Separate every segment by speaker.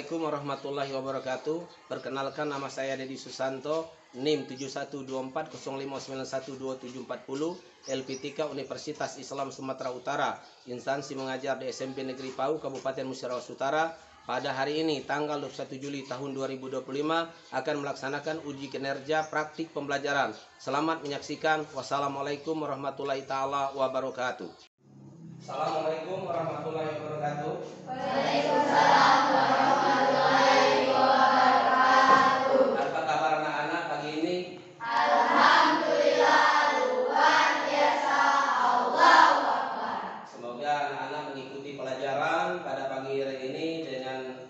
Speaker 1: Assalamualaikum warahmatullahi wabarakatuh. Perkenalkan, nama saya Dedi Susanto, NIM 712405912740, LPTK Universitas Islam Sumatera Utara, instansi mengajar di SMP Negeri Pau, Kabupaten Musyarawat Utara. Pada hari ini, tanggal 21 Juli tahun 2025, akan melaksanakan uji kinerja praktik pembelajaran. Selamat menyaksikan. Wassalamualaikum warahmatullahi taala wabarakatuh. Assalamualaikum warahmatullahi wabarakatuh.
Speaker 2: Waalaikumsalam warahmatullahi wabarakatuh.
Speaker 1: Apa kabar anak-anak pagi ini?
Speaker 2: Alhamdulillah, luar biasa. Allahu Akbar.
Speaker 1: Semoga anak-anak mengikuti pelajaran pada pagi hari ini dengan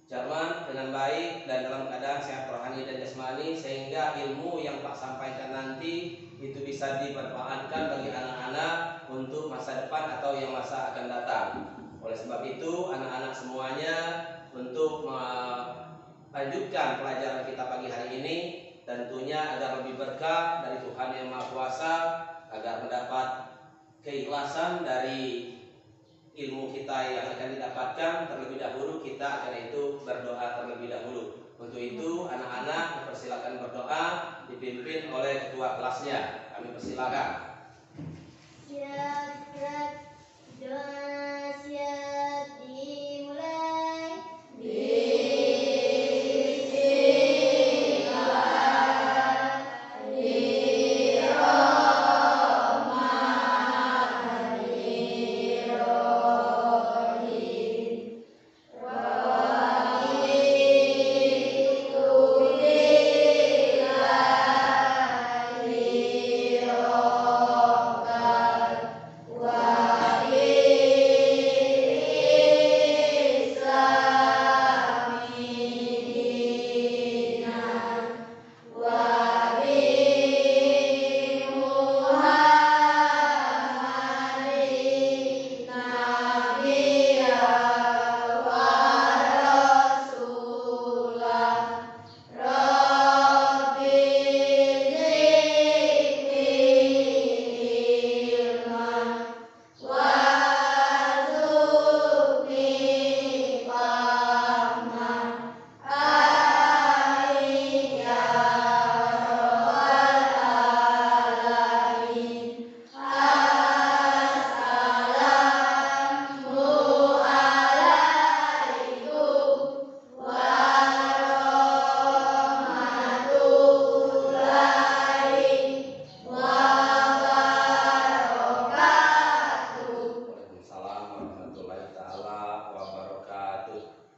Speaker 1: cermat, dengan baik, dan dalam keadaan sehat rohani dan jasmani, sehingga ilmu yang Pak sampaikan nanti itu bisa dimanfaatkan bagi anak-anak untuk masa depan atau yang masa akan datang. Oleh sebab itu, anak-anak semuanya untuk melanjutkan pelajaran kita pagi hari ini, tentunya agar lebih berkah dari Tuhan Yang Maha Kuasa, agar mendapat keikhlasan dari ilmu kita yang akan didapatkan. Terlebih dahulu kita akan itu berdoa terlebih dahulu. Untuk itu anak-anak dipersilakan berdoa, dipimpin oleh ketua kelasnya. Kami persilakan.
Speaker 2: Siap, doa siap dimulai.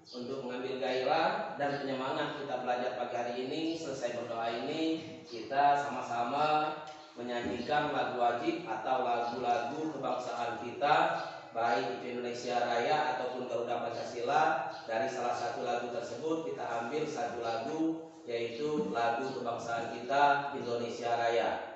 Speaker 1: Untuk mengambil gairah dan penyemangat kita belajar pagi hari ini, selesai berdoa ini, kita sama-sama menyanyikan lagu wajib atau lagu-lagu kebangsaan kita, baik itu Indonesia Raya ataupun Garuda Pancasila. Dari salah satu lagu tersebut kita ambil satu lagu, yaitu lagu kebangsaan kita, Indonesia Raya.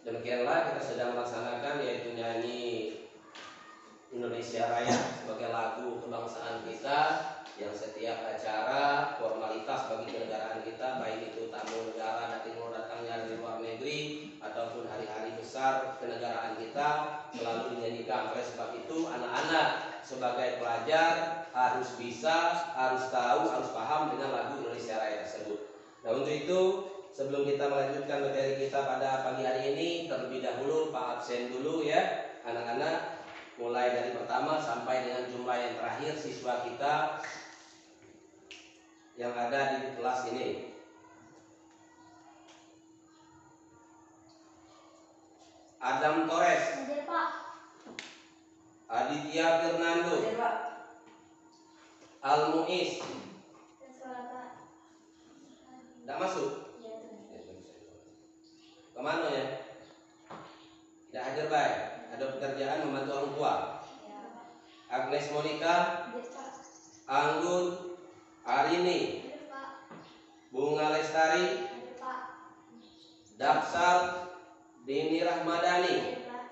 Speaker 1: Demikianlah kita sedang melaksanakan yaitu nyanyi Indonesia Raya sebagai lagu kebangsaan kita yang setiap acara formalitas bagi kenegaraan kita, baik itu tamu negara datangnya dari luar negeri ataupun hari-hari besar kenegaraan kita selalu dinyanyikan. Oleh sebab itu anak-anak sebagai pelajar harus bisa, harus tahu, harus paham dengan lagu Indonesia Raya tersebut. Nah, untuk itu sebelum kita melanjutkan materi kita pada pagi hari ini, terlebih dahulu Pak absen dulu ya anak-anak, mulai dari pertama sampai dengan jumlah yang terakhir siswa kita yang ada di kelas ini. Adam Torres,
Speaker 2: Hadir, Pak.
Speaker 1: Aditya Fernando,
Speaker 3: Hadir, Pak.
Speaker 1: Al Muiz,
Speaker 2: Sekolah, Pak.
Speaker 1: tidak masuk.
Speaker 2: Iya, Tuhan.
Speaker 1: Kemana ya? Tidak hadir baik. Ada pekerjaan membantu orang tua.
Speaker 2: Ya, Pak.
Speaker 1: Agnes Monica,
Speaker 2: Hadir, Pak.
Speaker 1: Anggun Arini,
Speaker 2: Hadir, Pak.
Speaker 1: Bunga Lestari,
Speaker 2: Hadir, Pak.
Speaker 1: Dapsal Dini Rahmadani,
Speaker 2: Hadir, Pak.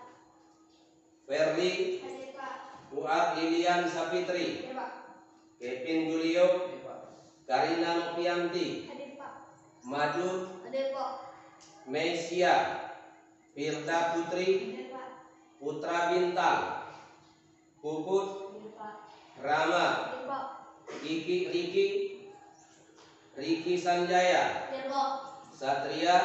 Speaker 1: Verli,
Speaker 2: Hadir, Pak.
Speaker 1: Fuad Lilian Sapitri,
Speaker 2: Hadir, Pak.
Speaker 1: Kevin Julio, Karina Nopianti,
Speaker 2: Hadir, Pak.
Speaker 1: Madu,
Speaker 2: Hadir, Pak.
Speaker 1: Mesia, Firda Putri,
Speaker 2: Hadir, Pak.
Speaker 1: Putra Bintang, Puput,
Speaker 2: Hadir, Pak.
Speaker 1: Rama,
Speaker 2: Hadir, Pak.
Speaker 1: Riki Sanjaya,
Speaker 2: Hadir, Pak.
Speaker 1: Satria,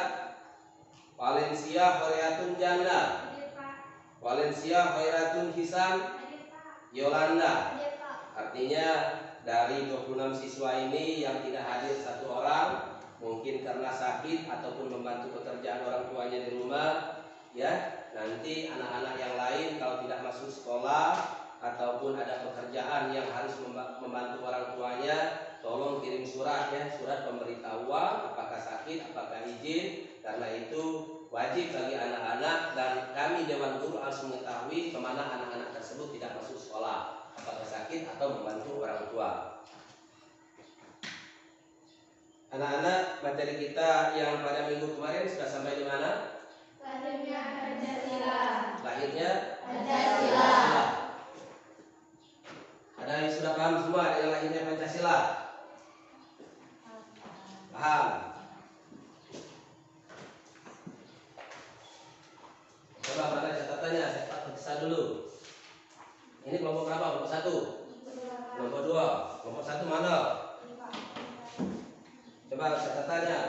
Speaker 1: Valencia Hoyatun Janda,
Speaker 2: Hadir, Pak.
Speaker 1: Valencia Hoyatun Hisan,
Speaker 2: Hadir, Pak.
Speaker 1: Yolanda.
Speaker 2: Hadir, Pak.
Speaker 1: Artinya dari 26 siswa ini yang tidak hadir satu orang, mungkin karena sakit ataupun membantu pekerjaan orang tuanya di rumah, ya. Nanti anak-anak yang lain kalau tidak masuk sekolah ataupun ada pekerjaan yang harus membantu orang tuanya, tolong kirim surat ya, surat pemberitahuan apakah sakit, apakah izin. Karena itu wajib bagi anak-anak dan kami Dewan Guru harus mengetahui kemana anak-anak tersebut tidak masuk sekolah, apakah sakit atau membantu orang tua. Anak-anak, materi kita yang pada minggu kemarin sudah sampai di mana?
Speaker 2: Lahirnya Pancasila.
Speaker 1: Lahirnya
Speaker 2: Pancasila.
Speaker 1: Ada yang sudah paham semua dengan lahirnya Pancasila? Paham? Coba mana catatannya? Saya periksa dulu. Ini kelompok berapa? Kelompok 1, kelompok 2, kelompok 1 mana? Coba catatannya.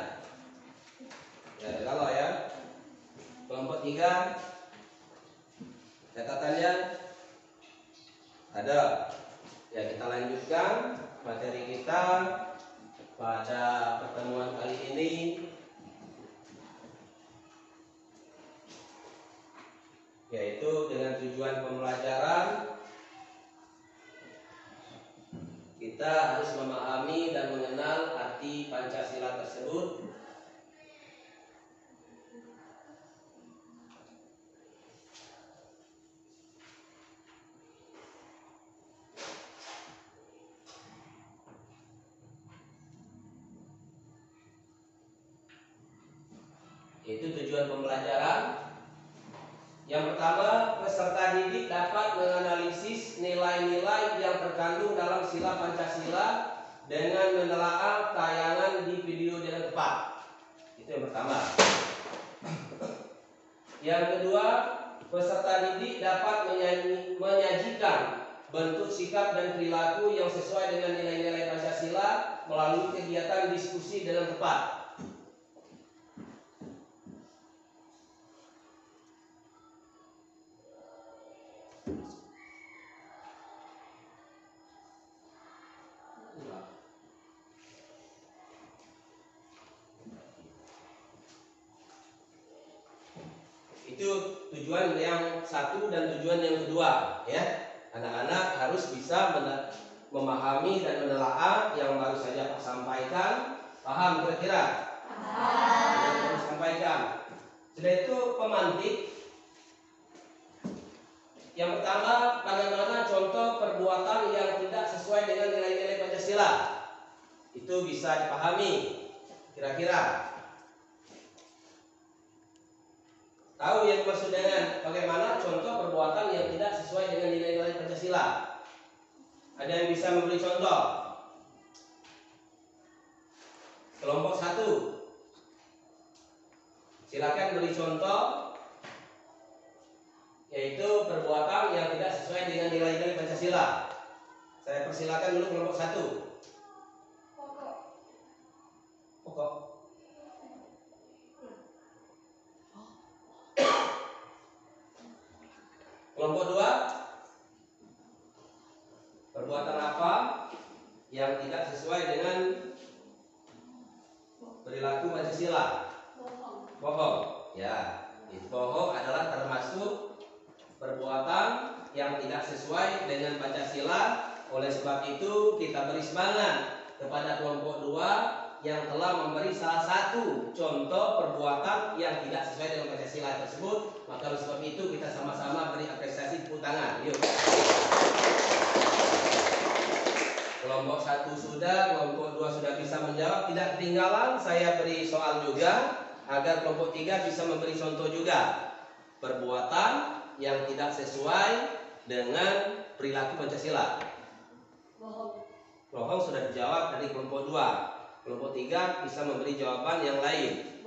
Speaker 1: Ya, kalau ya. Kelompok 3 catatannya ada. Ya, kita lanjutkan materi kita pada pertemuan kali ini, yaitu dengan tujuan pembelajaran kita harus memahami dan mengenal arti Pancasila tersebut. Itu tujuan pembelajaran. Yang pertama, peserta didik dapat menganalisis nilai-nilai yang terkandung dalam sila Pancasila dengan menelaah tayangan di video dengan tepat. Itu yang pertama. Yang kedua, peserta didik dapat menyajikan bentuk sikap dan perilaku yang sesuai dengan nilai-nilai Pancasila melalui kegiatan diskusi dengan tepat. Itu tujuan yang satu dan tujuan yang kedua ya. Anak-anak harus bisa memahami dan menelaah yang baru saja Pak sampaikan. Paham kira-kira? Paham. Yang baru sampaikan. Setelah itu pemantik. Yang pertama, bagaimana contoh perbuatan yang tidak sesuai dengan nilai-nilai Pancasila. Itu bisa dipahami kira-kira. Tahu yang dimaksud dengan bagaimana contoh perbuatan yang tidak sesuai dengan nilai-nilai Pancasila? Ada yang bisa memberi contoh? Kelompok 1. Silakan beri contoh, yaitu perbuatan yang tidak sesuai dengan nilai-nilai Pancasila. Saya persilakan dulu kelompok 1. Pokok. Kelompok 2. Perbuatan apa yang tidak sesuai dengan perilaku Pancasila? Bohong. Ya, bohong adalah termasuk perbuatan yang tidak sesuai dengan Pancasila. Oleh sebab itu kita beri semangat kepada kelompok 2 yang telah memberi salah satu contoh perbuatan yang tidak sesuai dengan Pancasila tersebut. Maka oleh sebab itu kita sama-sama beri apresiasi, tepuk tangan. Yuk. Kelompok 1 sudah, kelompok 2 sudah bisa menjawab. Tidak ketinggalan, saya beri soal juga agar kelompok 3 bisa memberi contoh juga. Perbuatan yang tidak sesuai dengan perilaku Pancasila. Bohong sudah dijawab dari kelompok 2. Kelompok 3 bisa memberi jawaban yang lain.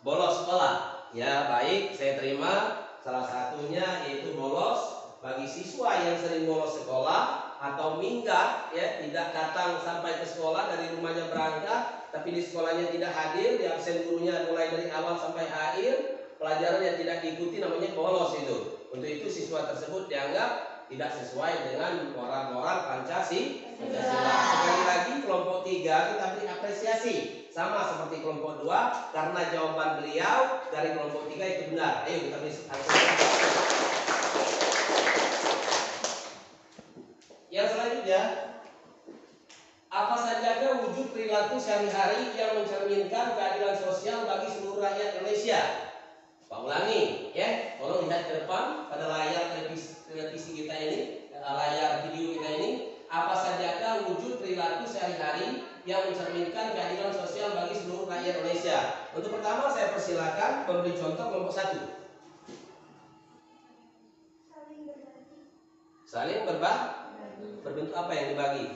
Speaker 1: Bolos sekolah. Ya, baik, saya terima. Salah satunya yaitu bolos. Bagi siswa yang sering bolos sekolah atau minggat, ya, tidak datang sampai ke sekolah, dari rumahnya berangkat tapi di sekolahnya tidak hadir, di absen gurunya mulai dari awal sampai akhir, pelajaran yang tidak diikuti, namanya bolos itu. Untuk itu siswa tersebut dianggap tidak sesuai dengan moral-moral Pancasila. Sekali lagi kelompok 3 kita beri apresiasi, sama seperti kelompok 2, karena jawaban beliau dari kelompok 3 itu benar. Ayo kita beri apresiasi. Yang selanjutnya, apa saja wujud perilaku sehari-hari yang mencerminkan keadilan sosial bagi seluruh rakyat Indonesia? Pak ulangi, ya, tolong lihat ke depan pada layar televisi kita ini, layar video kita ini. Apa saja wujud perilaku sehari-hari yang mencerminkan keadilan sosial bagi seluruh rakyat Indonesia? Untuk pertama saya persilakan memberi contoh kelompok 1. Saling berbagi. Berbentuk apa yang dibagi?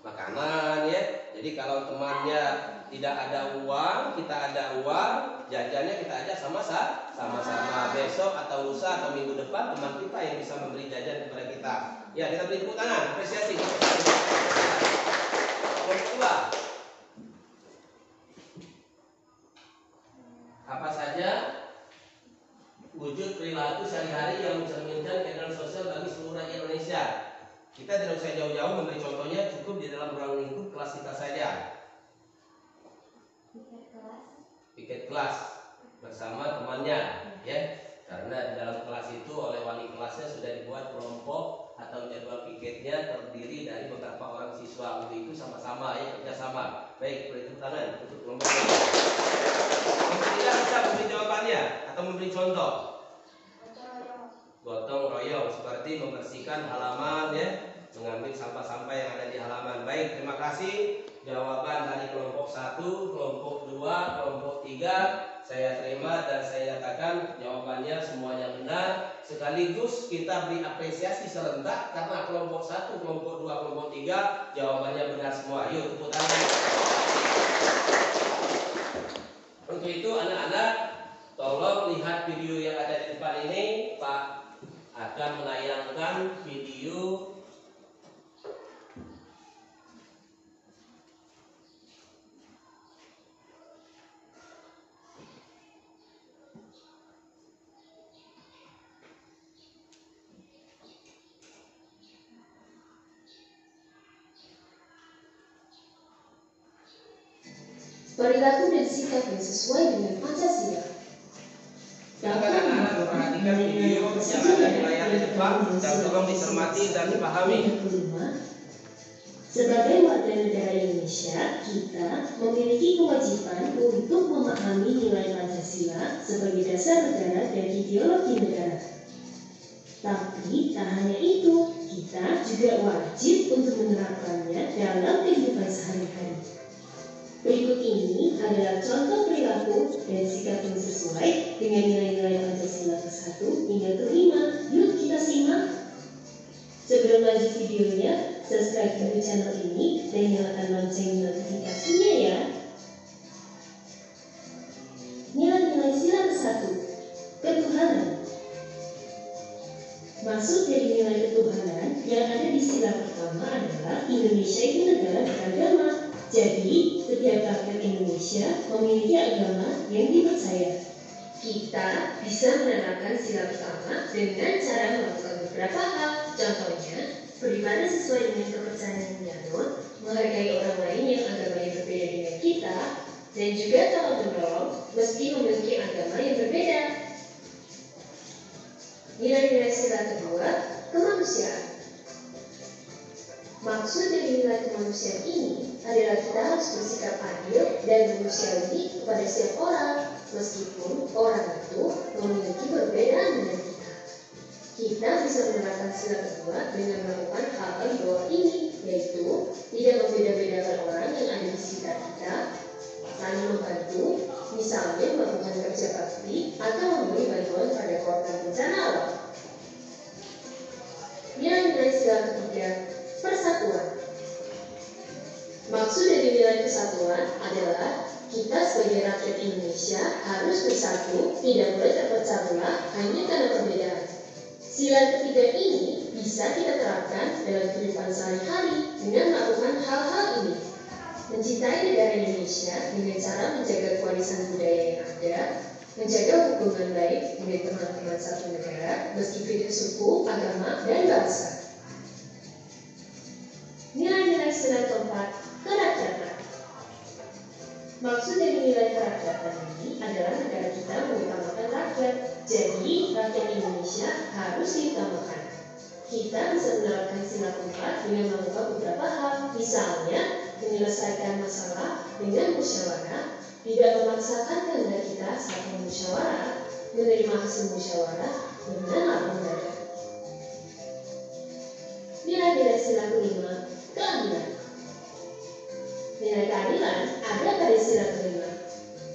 Speaker 1: Makanan, ya. Jadi kalau temannya tidak ada uang, kita ada uang, jajannya kita ajak sama-sama. Besok atau lusa atau minggu depan teman kita yang bisa memberi jajan kepada kita. Ya, kita beri tepuk tangan, apresiasi. Kelompok 2. Apa saja wujud perilaku sehari-hari yang mencerminkan keadilan sosial bagi seluruh rakyat Indonesia? Kita tidak usah jauh-jauh memberi contohnya, cukup di dalam ruang lingkup kelas kita saja. Piket kelas bersama temannya, ya. Karena di dalam kelas itu oleh wali kelasnya sudah dibuat kelompok atau jadwal piketnya terdiri dari beberapa orang siswa. Untuk itu sama-sama, ya, kerjasama. Baik, beri tepuk tangan untuk kelompok ini. Kelompok tidak bisa memberi jawabannya atau memberi contoh. Gotong royong, seperti membersihkan halaman, ya, mengambil sampah-sampah yang ada di halaman. Baik, terima kasih. Jawaban dari kelompok 1, kelompok 2, kelompok 3 saya terima dan saya nyatakan jawabannya semuanya benar. Sekaligus kita beri apresiasi serentak karena kelompok 1, kelompok 2, kelompok 3 jawabannya benar semua. Yuk, tepuk tangan. Untuk itu anak-anak, tolong lihat video yang ada di depan ini. Pak akan menayangkan video
Speaker 3: perilaku dan sikap yang sesuai dengan Pancasila.
Speaker 1: Silakan anak-anak memperhatikan video yang ada di layar di depan dan tolong dicermati dan dipahami.
Speaker 3: Sebagai warga negara Indonesia, kita memiliki kewajiban untuk memahami nilai Pancasila sebagai dasar negara dan ideologi negara. Tapi tak hanya itu, kita juga wajib untuk menerapkannya dalam kehidupan sehari-hari. Berikut ini adalah contoh perilaku dan sikap yang sesuai dengan nilai-nilai Pancasila ke-1 hingga ke-5. Yuk kita simak. Sebelum lanjut videonya, subscribe dulu channel ini dan nyalakan lonceng notifikasinya ya. Nilai-nilai sila ke-1, ketuhanan. Maksud dari nilai ketuhanan yang ada di sila pertama adalah Indonesia itu negara beragama. Jadi, setiap rakyat Indonesia memiliki agama yang dipercaya. Kita bisa menerapkan sila pertama dengan cara melakukan beberapa hal. Contohnya, beribadah sesuai dengan kepercayaan yang dianut, menghargai orang lain yang agamanya berbeda dengan kita, dan juga tolong menolong meski memiliki agama yang berbeda. Nilai-nilai sila kedua, kemanusiaan. Maksud dari nilai kemanusiaan ini adalah kita harus bersikap adil dan manusiawi kepada setiap orang, meskipun orang itu memiliki perbedaan dengan kita. Kita bisa menerapkan sila kedua dengan melakukan hal-hal di bawah ini, yaitu tidak membeda-bedakan orang yang ada di sekitar kita, saling membantu, misalnya melakukan kerja bakti atau memberi bantuan pada korban bencana alam. Nilai-nilai sila ketiga, persatuan. Maksud dari nilai persatuan adalah kita sebagai rakyat Indonesia harus bersatu, tidak boleh terpecah belah hanya karena perbedaan. Sila ketiga ini bisa kita terapkan dalam kehidupan sehari-hari dengan melakukan hal-hal ini. Mencintai negara Indonesia dengan cara menjaga kewarisan budaya yang ada, menjaga hubungan baik dengan teman-teman satu negara meski beda suku, agama, dan bangsa. Nilai-nilai sila keempat, kerakyatan. Maksud dari nilai kerakyatan ini adalah negara kita mengutamakan rakyat. Jadi, rakyat Indonesia harus diutamakan. Kita bisa menerapkan sila keempat dengan melakukan beberapa hal, misalnya menyelesaikan masalah dengan musyawarah, tidak memaksakan kehendak kita saat bermusyawarah, menerima hasil musyawarah dengan lapang dada. Nilai-nilai sila kelima, keadilan. Nilai keadilan ada pada sila kelima.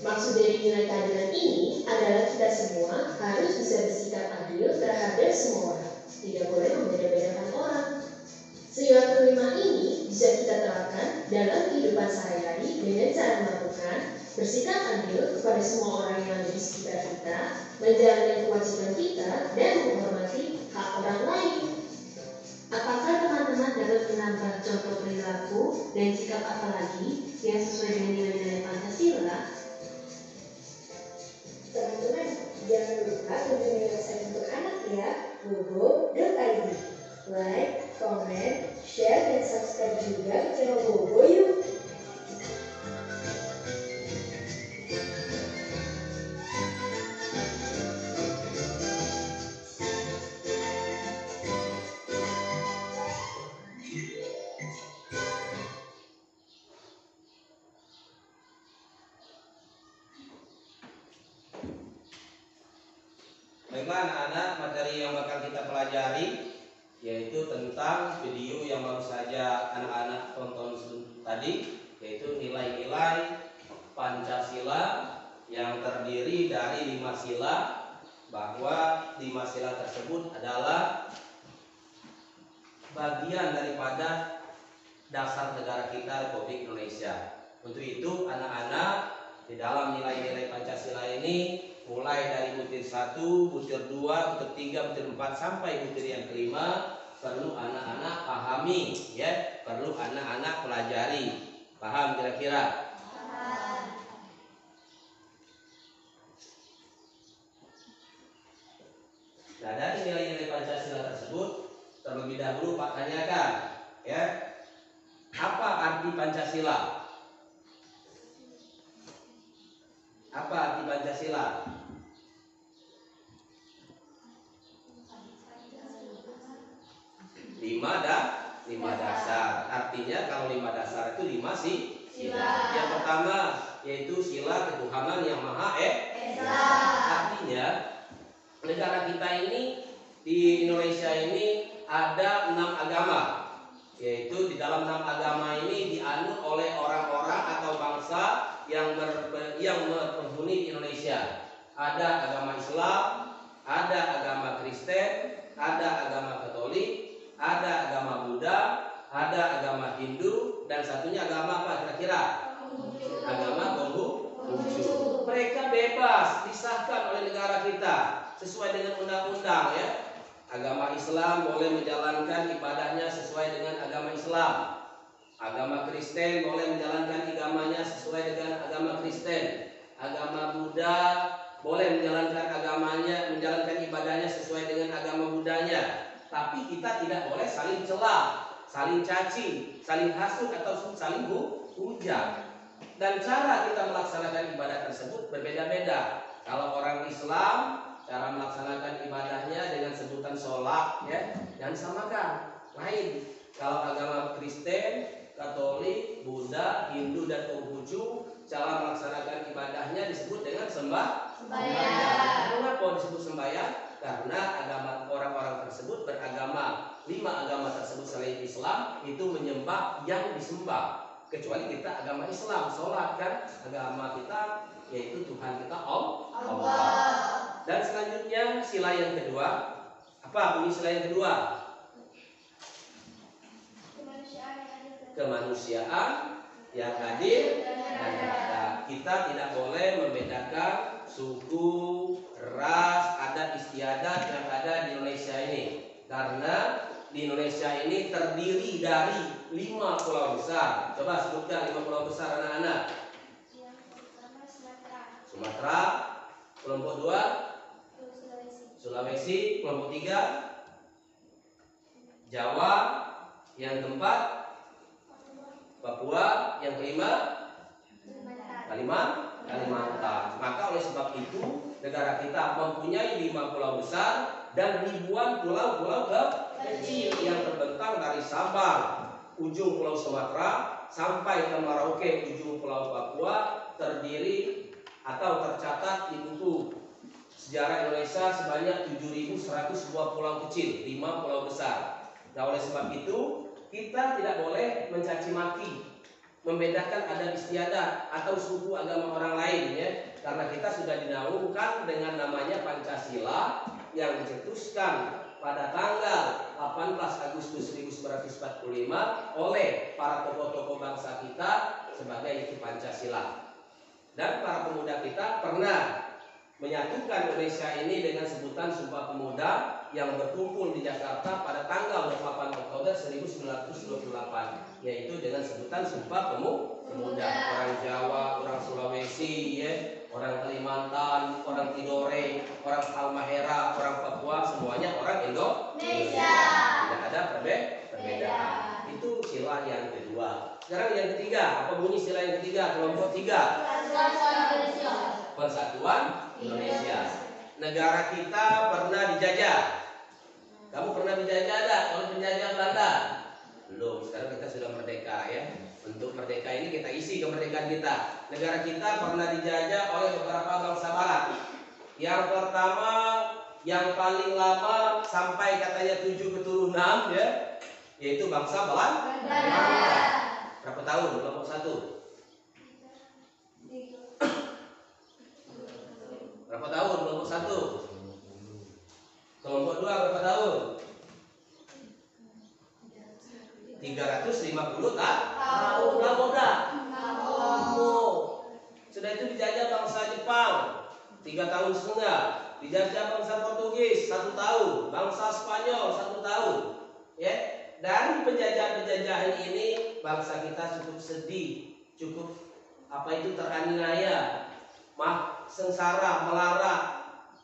Speaker 3: Maksud dari nilai keadilan ini adalah kita semua harus bisa bersikap adil terhadap semua orang, tidak boleh membeda-bedakan orang. Sila kelima ini bisa kita terapkan dalam kehidupan sehari-hari dengan cara melakukan bersikap adil kepada semua orang yang ada di sekitar kita, menjalankan kewajiban kita, dan menghormati hak orang lain. Apakah teman-teman dapat menambah contoh perilaku dan sikap apa lagi yang sesuai dengan nilai-nilai Pancasila? Teman-teman, jangan lupa kunjungi website untuk anak ya, bobo.id. Like, comment, share, dan subscribe juga ke channel Bobo yuk.
Speaker 1: Baiklah anak-anak, materi yang bakal kita pelajari yaitu tentang video yang baru saja anak-anak tonton tadi, yaitu nilai-nilai Pancasila yang terdiri dari 5 sila, bahwa 5 sila tersebut adalah bagian daripada dasar negara kita, Republik Indonesia. Untuk itu anak-anak di dalam nilai-nilai Pancasila ini, mulai dari butir 1, butir 2, butir 3, butir 4 sampai butir yang kelima, perlu anak-anak pahami ya, perlu anak-anak pelajari. Paham kira-kira? Nah, dari nilai-nilai Pancasila tersebut terlebih dahulu Pak tanyakan ya, apa arti Pancasila? Apa arti Pancasila? Lima dasar. Artinya kalau 5 dasar itu 5 sila. Yang pertama yaitu sila ketuhanan yang Maha Esa. Artinya negara kita ini, di Indonesia ini ada 6 agama. Yaitu di dalam 6 agama ini dianut oleh orang-orang atau bangsa yang yang berpenghuni di Indonesia. Ada agama Islam, ada agama Kristen, ada agama Katolik, ada agama Buddha, ada agama Hindu, dan satunya agama apa kira-kira? Agama Konghucu. Mereka bebas disahkan oleh negara kita sesuai dengan undang-undang ya. Agama Islam boleh menjalankan ibadahnya sesuai dengan agama Islam. Agama Kristen boleh menjalankan agamanya sesuai dengan agama Kristen. Agama Buddha boleh menjalankan agamanya, menjalankan ibadahnya sesuai dengan agama Buddhanya. Tapi kita tidak boleh saling cela, saling caci, saling hasut atau saling hujat. Dan cara kita melaksanakan ibadah tersebut berbeda-beda. Kalau orang Islam, cara melaksanakan ibadahnya dengan sebutan sholat ya, jangan samakan. Lain. Kalau agama Kristen, Katolik, Buddha, Hindu dan Konghucu, cara melaksanakan ibadahnya disebut dengan sembahyang. Kenapa disebut sembahyang? Karena agama orang-orang tersebut beragama. 5 agama tersebut selain Islam itu menyembah yang disembah. Kecuali kita agama Islam, sholat kan agama kita yaitu Tuhan kita Allah. Dan selanjutnya sila yang kedua, apa bunyi sila yang kedua? Kemanusiaan yang adil dan beradab. Kita tidak boleh membedakan suku, ras, adat istiadat yang ada di Indonesia ini. Karena di Indonesia ini terdiri dari 5 pulau besar. Coba sebutkan 5 pulau besar anak-anak.
Speaker 2: Yang pertama
Speaker 1: Sumatera, kelompok 2 Sulawesi, kelompok 3 Jawa, yang keempat Papua, yang kelima Kalimantan. Maka oleh sebab itu negara kita mempunyai 5 pulau besar dan ribuan pulau-pulau kecil yang terbentang dari Sabang, ujung Pulau Sumatera sampai ke Merauke, ujung Pulau Papua, terdiri atau tercatat di buku sejarah Indonesia sebanyak 7.102 pulau kecil, 5 pulau besar. Nah, oleh sebab itu kita tidak boleh mencaci maki, membedakan adat istiadat atau suku agama orang lain ya, karena kita sudah dinaungkan dengan namanya Pancasila yang dicetuskan pada tanggal 18 Agustus 1945 oleh para tokoh-tokoh bangsa kita sebagai itu Pancasila. Dan para pemuda kita pernah menyatukan Indonesia ini dengan sebutan Sumpah Pemuda yang berkumpul di Jakarta pada tanggal 8 Oktober 1928, yaitu dengan sebutan Sumpah Pemuda. Orang Jawa, orang Sulawesi, ya, orang Kalimantan, orang Tidore, orang Halmahera, orang Papua, semuanya orang Indonesia. Tidak ada perbedaan. Itu sila yang kedua. Sekarang yang ketiga, apa bunyi sila yang ketiga? Kelompok 3. Persatuan Indonesia. Negara kita pernah dijajah. Kamu pernah dijajah enggak? Kalau penjajah Belanda? Belum. Sekarang kita sudah merdeka ya. Untuk merdeka ini kita isi kemerdekaan kita. Negara kita pernah dijajah oleh beberapa bangsa barat. Yang pertama, yang paling lama sampai katanya 7 keturunan ya, yaitu bangsa Belanda. Berapa tahun? Kelompok 1. Berapa tahun kelompok 1? Kelompok 2 berapa tahun? 350 tahun. Lama dah. Sudah itu dijajah bangsa Jepang 3,5 tahun. Dijajah bangsa Portugis 1 tahun. Bangsa Spanyol 1 tahun. Ya, dari penjajahan-penjajahan ini bangsa kita cukup sedih, cukup teraniaya, sengsara, melarat,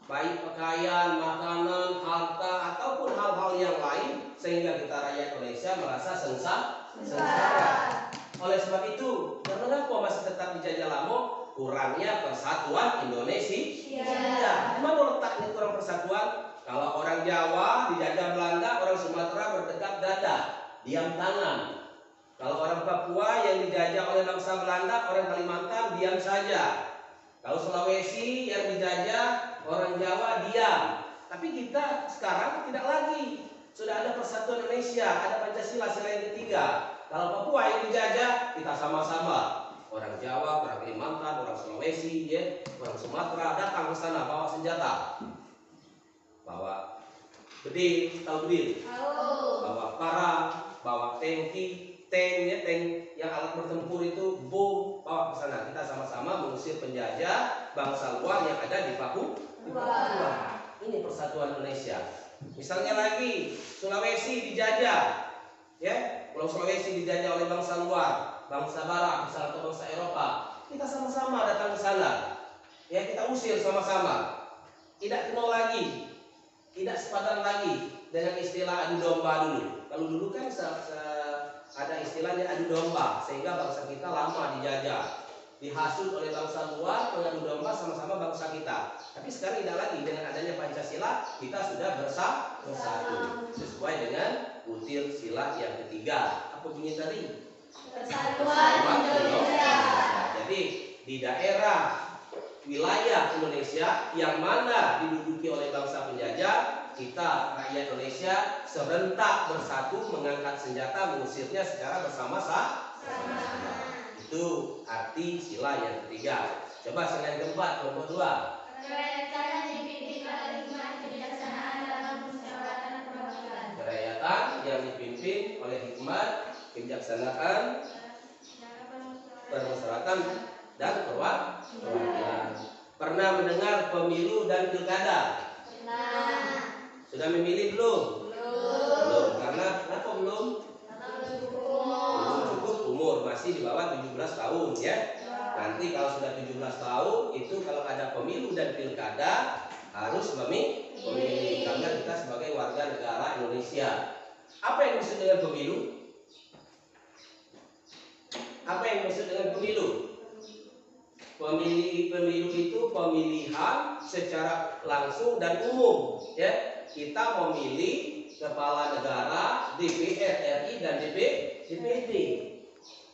Speaker 1: baik pakaian, makanan, harta ataupun hal-hal yang lain, sehingga kita rakyat Indonesia merasa sengsara. Oleh sebab itu, kenapa masih tetap dijajah lama? Kurangnya persatuan Indonesia. Di mana letaknya kurang persatuan? Kalau orang Jawa dijajah Belanda, orang Sumatera berdekat dada, diam tangan. Kalau orang Papua yang dijajah oleh bangsa Belanda, orang Kalimantan diam saja. Kalau Sulawesi yang dijajah, orang Jawa diam. Tapi kita sekarang tidak lagi. Sudah ada persatuan Indonesia, ada Pancasila sila yang ketiga. Kalau Papua yang dijajah, kita sama-sama. Orang Jawa, orang Kalimantan, Kalimantan, orang Sulawesi, ya, orang Sumatera datang ke sana bawa senjata, bawa bedil, tahu bedil, bawa parang, bawa tangki, tank yang alat bertempur itu, bom, bawa ke sana. Kita sama-sama mengusir penjajah bangsa luar yang ada di Papua. Ini persatuan Indonesia. Misalnya lagi Sulawesi dijajah, ya, Pulau Sulawesi dijajah oleh bangsa luar, bangsa Barat, misalnya atau bangsa Eropa. Kita sama-sama datang ke sana, ya, kita usir sama-sama. Tidak kenal lagi, tidak sepadan lagi dengan istilah adu domba dulu. Kalau dulu kan ada istilahnya adu domba, sehingga bangsa kita lama dijajah, dihasut oleh bangsa luar, mengadu domba sama-sama bangsa kita. Tapi sekarang tidak lagi, dengan adanya Pancasila kita sudah bersatu sesuai dengan butir sila yang ketiga. Apa bunyi tadi?
Speaker 2: Persatuan Indonesia.
Speaker 1: Jadi di daerah wilayah Indonesia yang mana diduduki oleh bangsa penjajah, kita rakyat Indonesia serentak bersatu mengangkat senjata mengusirnya secara bersama-sama. Itu arti sila yang ketiga. Coba sila yang keempat, kelompok 2.
Speaker 2: Kerakyatan dipimpin oleh hikmah kebijaksanaan dalam musyawaratan perwakilan.
Speaker 1: Kerakyatan yang dipimpin oleh hikmat, kebijaksanaan, permusyawaratan dan perwakilan. Pernah mendengar pemilu dan pilkada? Sudah memilih belum? Belum. Kenapa belum? Belum cukup umur, masih di bawah 17 tahun, ya. Nanti kalau sudah 17 tahun itu kalau ada pemilu dan pilkada harus memilih, karena kita sebagai warga negara Indonesia. Apa yang dimaksud dengan pemilu? Apa yang dimaksud dengan pemilu? Pemilu itu pemilihan secara langsung dan umum, ya. Kita memilih kepala negara, DPR RI dan DPD.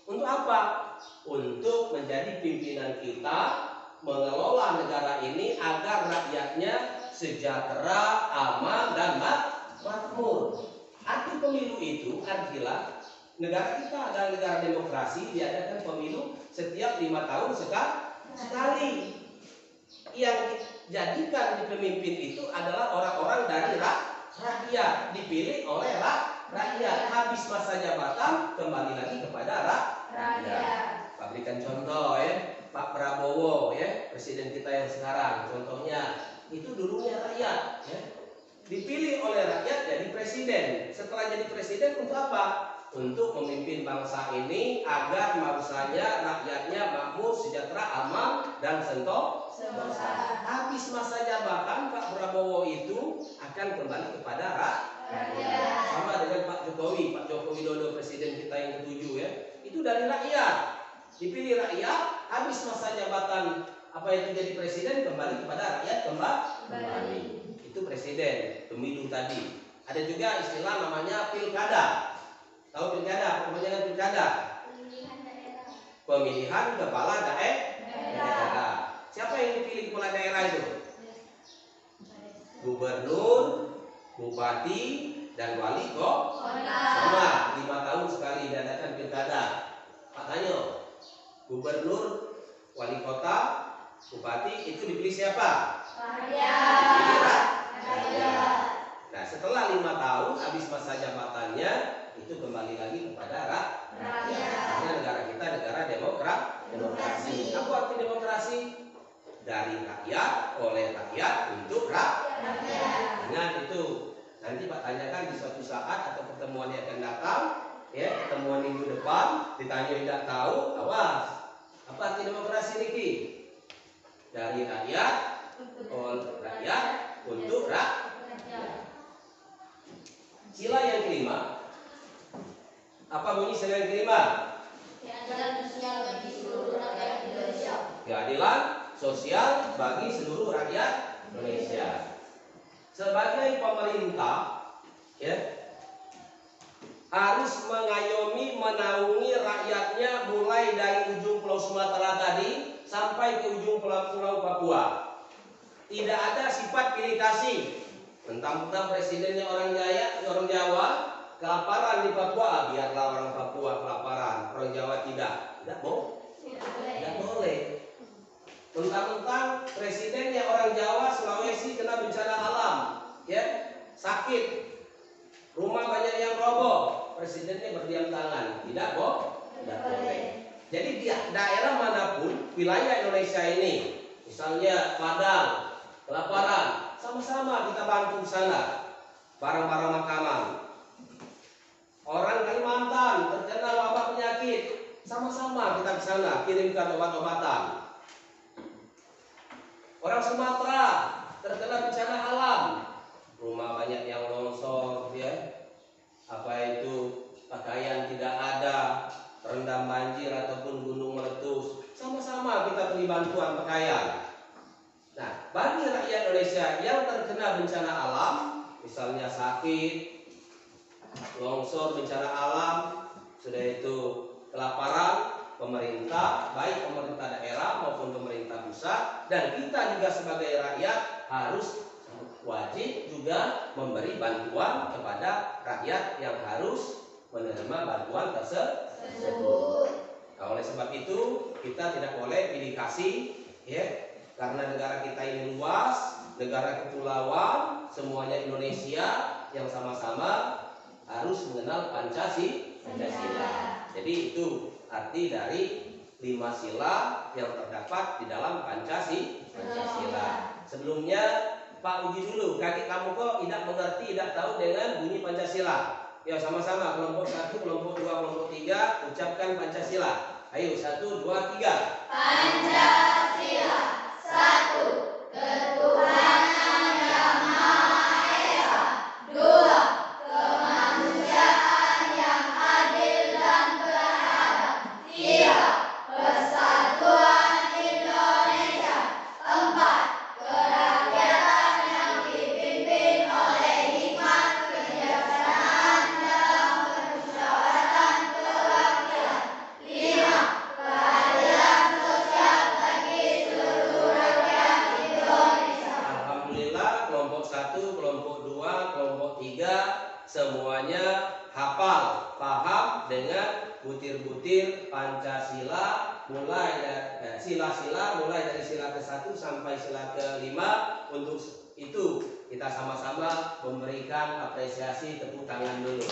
Speaker 1: Untuk apa? Untuk menjadi pimpinan kita mengelola negara ini agar rakyatnya sejahtera, aman dan makmur. Arti pemilu itu adalah negara kita adalah negara demokrasi, diadakan pemilu setiap 5 tahun sekali. Yang dijadikan di pemimpin itu adalah orang-orang dari rakyat, dipilih oleh rakyat. Habis masa jabatan kembali lagi kepada rakyat. Berikan contoh, ya, Pak Prabowo, ya, presiden kita yang sekarang. Contohnya itu dulunya rakyat, ya, dipilih oleh rakyat jadi presiden. Setelah jadi presiden untuk apa? Untuk memimpin bangsa ini agar bangsanya, rakyatnya makmur, sejahtera, aman dan sentosa. Habis masa jabatan Pak Prabowo itu akan kembali kepada rakyat. Sama dengan Pak Joko Widodo presiden kita yang ke-7, ya. Itu dari rakyat. Dipilih rakyat, habis masa jabatan itu jadi presiden, kembali kepada rakyat kembali. Itu presiden, pemilu tadi. Ada juga istilah namanya pilkada. Tahu pilkada? Pemilihan pilkada. Pemilihan kepala daerah. Siapa yang dipilih kepala daerah itu? Gubernur, bupati, dan wali kota. Sama 5 tahun sekali diadakan pilkada. Pak Tanyo, gubernur, wali kota, bupati itu dipilih siapa? Rakyat. Nah, setelah 5 tahun habis masa jabatannya itu kembali lagi kepada rakyat. Karena negara kita negara demokrasi. Apa arti demokrasi? Dari rakyat, oleh rakyat, untuk rakyat. Ingat itu. Nanti Pak tanyakan di suatu saat atau pertemuan yang akan datang, ya, pertemuan minggu depan, ditanya tidak tahu, awas. Apa arti demokrasi niki? Dari rakyat, oleh rakyat, untuk rakyat. Sila yang kelima. Apa bunyi sila yang kelima?
Speaker 2: Keadilan sosial bagi seluruh rakyat Indonesia.
Speaker 1: Keadilan sosial bagi seluruh rakyat Indonesia. Sebagai pemerintah, ya, harus mengayomi, menaungi rakyatnya mulai dari ujung Pulau Sumatera tadi sampai ke ujung Pulau Papua. Tidak ada sifat pilih kasih. Mentang-mentang presidennya orang Jawa, kelaparan di Papua, biarlah orang Papua kelaparan, orang Jawa tidak boleh. Tidak boleh. mentang-mentang presidennya orang Jawa, Sulawesi kena bencana alam, ya, sakit, rumah banyak yang roboh, presidennya berdiam tangan, tidak boleh. Jadi di daerah manapun wilayah Indonesia ini, misalnya Padang, kelaparan, sama-sama kita bantu di sana, barang-barang makanan. Orang Kalimantan terkena wabah penyakit, sama-sama kita ke sana kirimkan obat-obatan. Orang Sumatera terkena bencana alam, rumah banyak yang longsor, ya, apa itu pakaian tidak ada, terendam banjir ataupun gunung meletus, sama-sama kita beri bantuan pakaian. Nah, bagi rakyat Indonesia yang terkena bencana alam, misalnya sakit, longsor, bencana alam, sudah itu kelaparan, pemerintah, baik pemerintah daerah maupun pemerintah pusat, dan kita juga sebagai rakyat harus wajib juga memberi bantuan kepada rakyat yang harus menerima bantuan tersebut. Nah, oleh sebab itu kita tidak boleh pilih kasih, ya, karena negara kita ini luas, negara kepulauan, semuanya Indonesia yang sama-sama harus mengenal Pancasila. Jadi itu arti dari 5 sila yang terdapat di dalam Pancasila. Sebelumnya Pak uji dulu, kaki kamu kok tidak mengerti, tidak tahu dengan bunyi Pancasila. Ya, sama-sama, kelompok 1, kelompok 2, kelompok 3 ucapkan Pancasila. Ayo, 1, 2, 3.
Speaker 2: Pancasila. 1. Ketuhanan yang Maha Esa. 2. Kemanusiaan yang adil dan beradab. 3. Persatuan Indonesia. 4. Kerakyatan yang dipimpin oleh hikmat kebijaksanaan dalam permusyawaratan kewakilan. 5. Keadilan sosial bagi seluruh rakyat Indonesia.
Speaker 1: Alhamdulillah, kelompok 1, kelompok 2, kelompok 3 semuanya hafal, paham dengan butir-butir Pancasila, mulai dari sila-sila, mulai dari sila ke-1 sampai sila ke-5. Untuk itu kita sama-sama memberikan apresiasi, tepuk tangan dulu.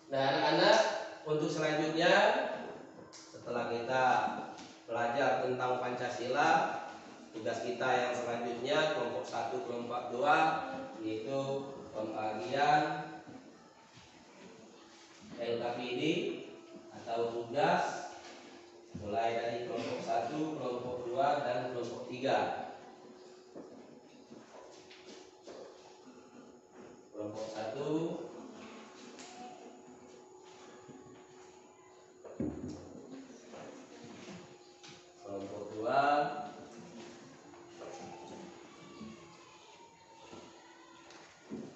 Speaker 1: Nah, anak-anak, untuk selanjutnya setelah kita belajar tentang Pancasila, tugas kita yang selanjutnya kelompok 1, kelompok 2 yaitu pembagian LKPD atau tugas mulai dari kelompok 1, kelompok 2 dan kelompok 3. Kelompok 1 kelompok 2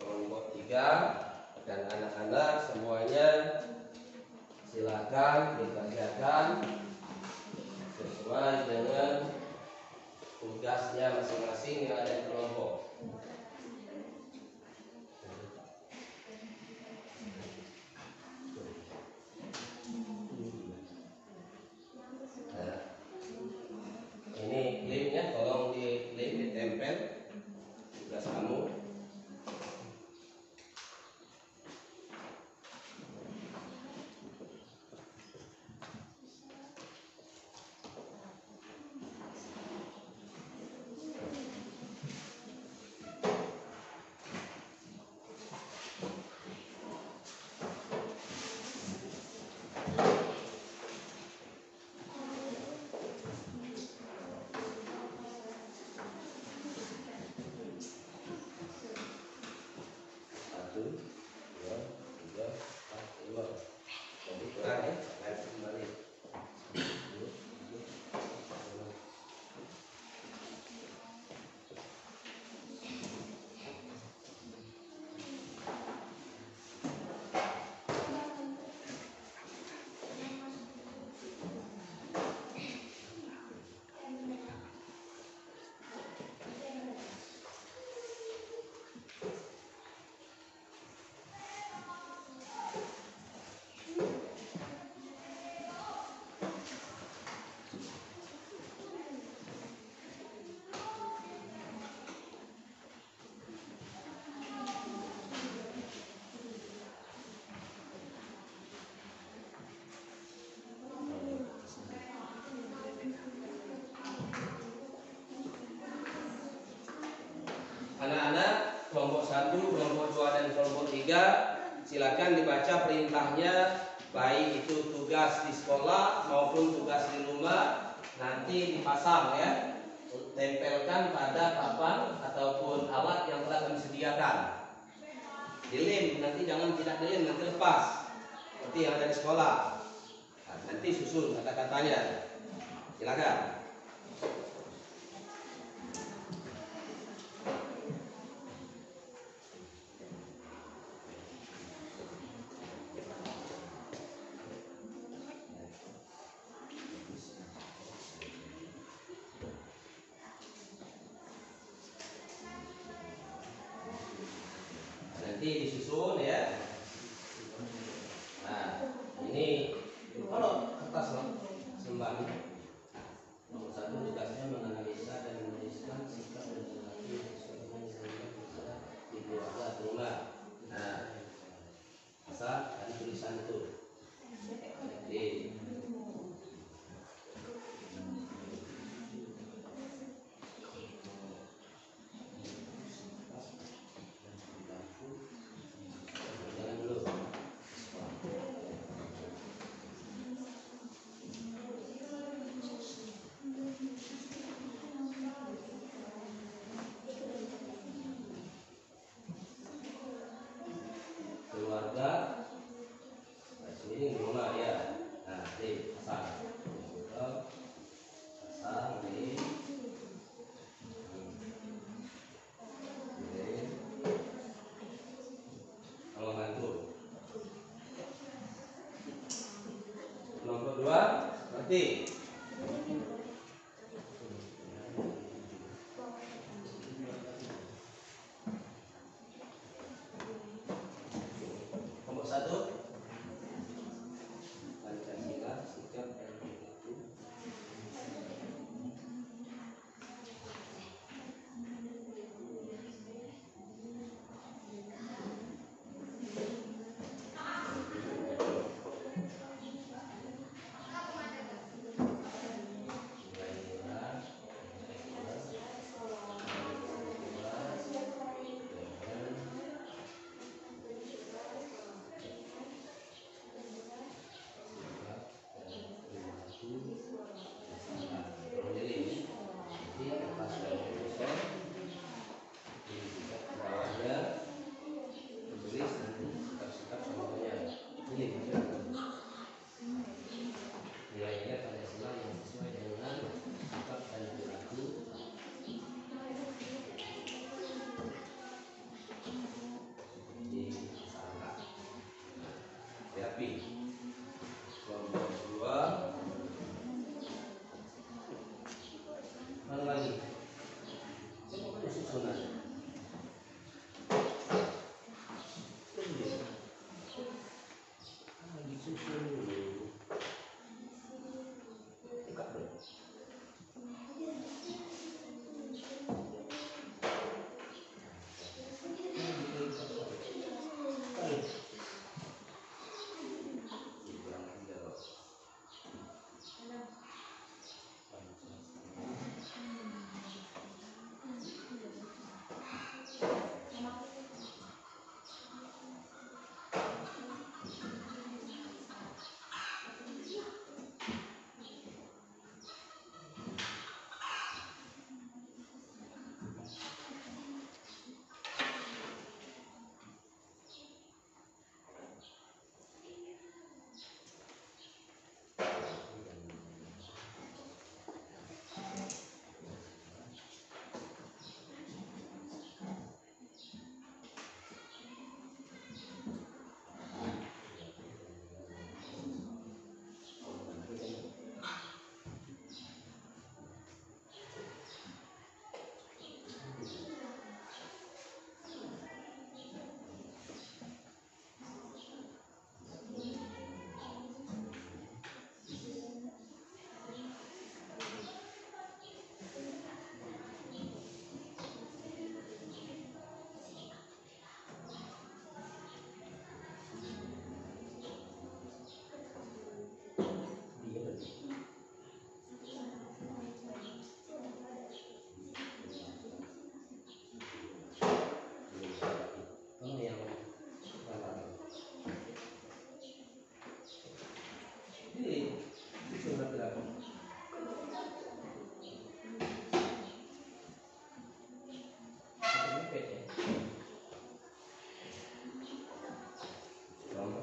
Speaker 1: kelompok 3 dan anak-anak semuanya silakan dikerjakan sesuai dengan tugasnya masing-masing yang ada di kelompok. Ini linknya tolong di link ditempel tugas kamu. kelompok 1, kelompok 2 dan kelompok 3 silakan dibaca perintahnya, baik itu tugas di sekolah maupun tugas di rumah, nanti dipasang ya, tempelkan pada papan ataupun alat yang telah kami sediakan. Dilem, nanti jangan tidak dilem, nanti lepas seperti yang ada di sekolah. Nah, nanti susun kata-katanya, silakan. Nanti disusun ya. Nah, ini kalau kertas sembah nomor 1 tugasnya menganalisa dan menuliskan sikap dan perilaku yang sesuai dengan di keluarga atau rumah. Nah, asal ada tulisan itu. Jadi keluarga sendiri di rumah ya. Nah, ini pasang ini kalau bantu nomor 2 berarti nomor 1 Pancasila sikap dan perilaku. Nilainya Pancasila yang sesuai dengan sikap dan perilaku. Di masyarakat. Terapi. Kelompok 2. Mana lagi? Saya mau susunan. Disusun dulu. Buka dulu.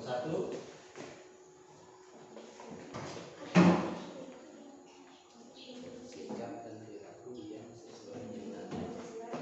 Speaker 1: Satu. Sikap dan perilaku yang sesuai dengan Pancasila.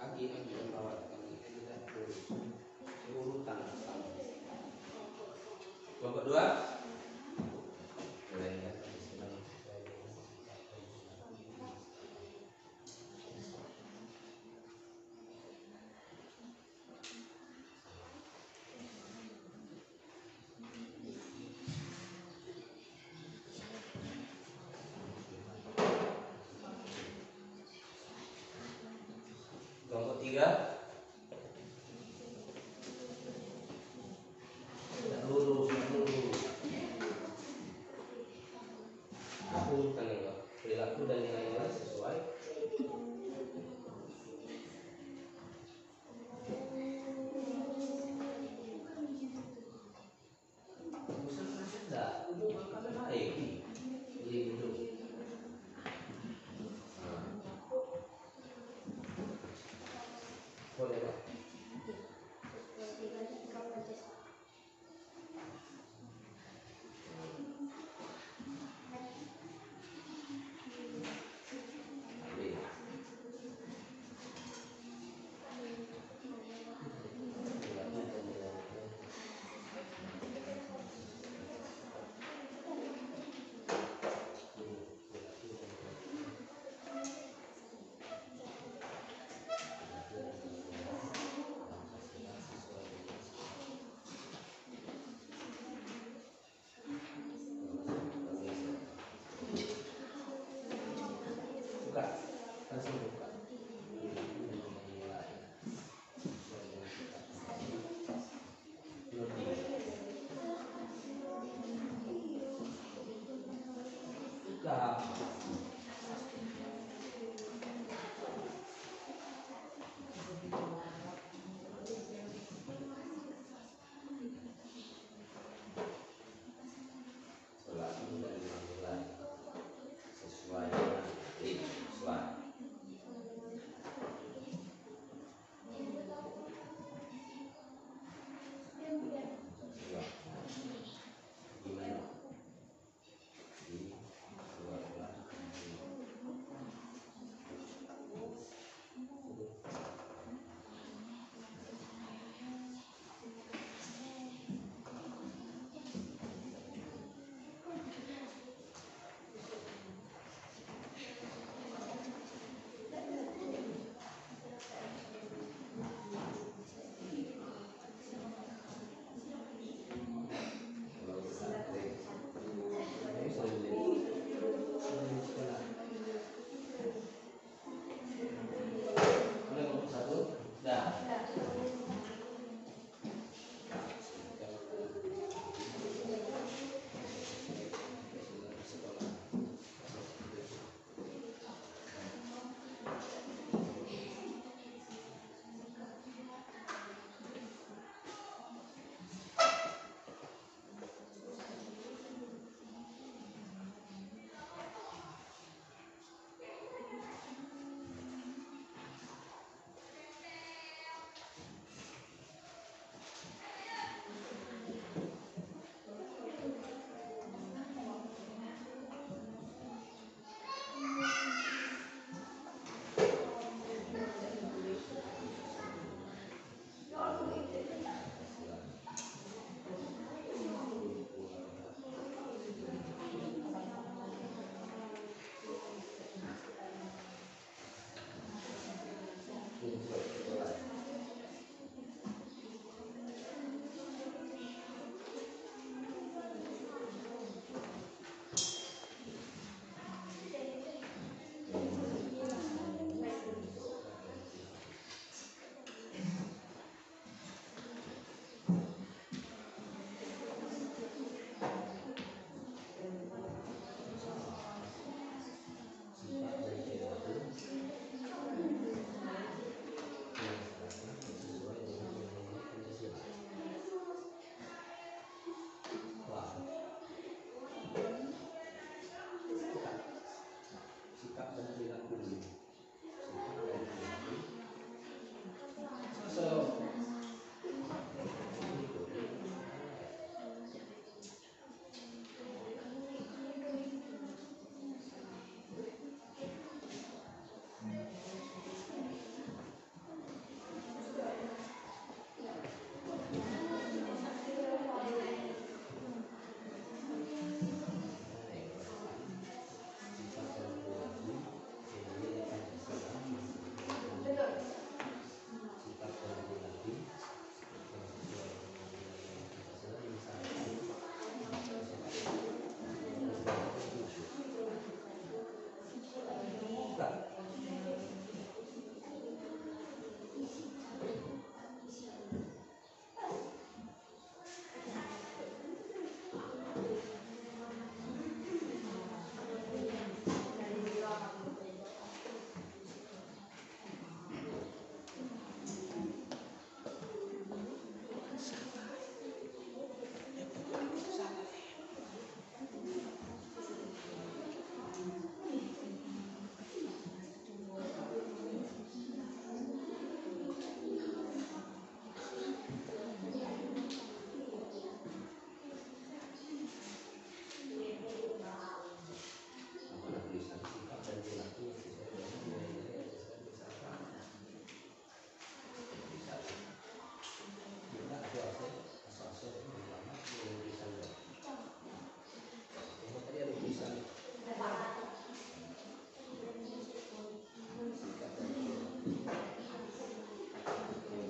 Speaker 1: Agi bawa tidak urutan. Kelompok 2. Boleh ya. Kelompok 3. Lurus. Aku kan ya, perilaku dan nilai-nilai sesuai. Sudah, duduk makan baik. Jadi duduk. Boleh Pak.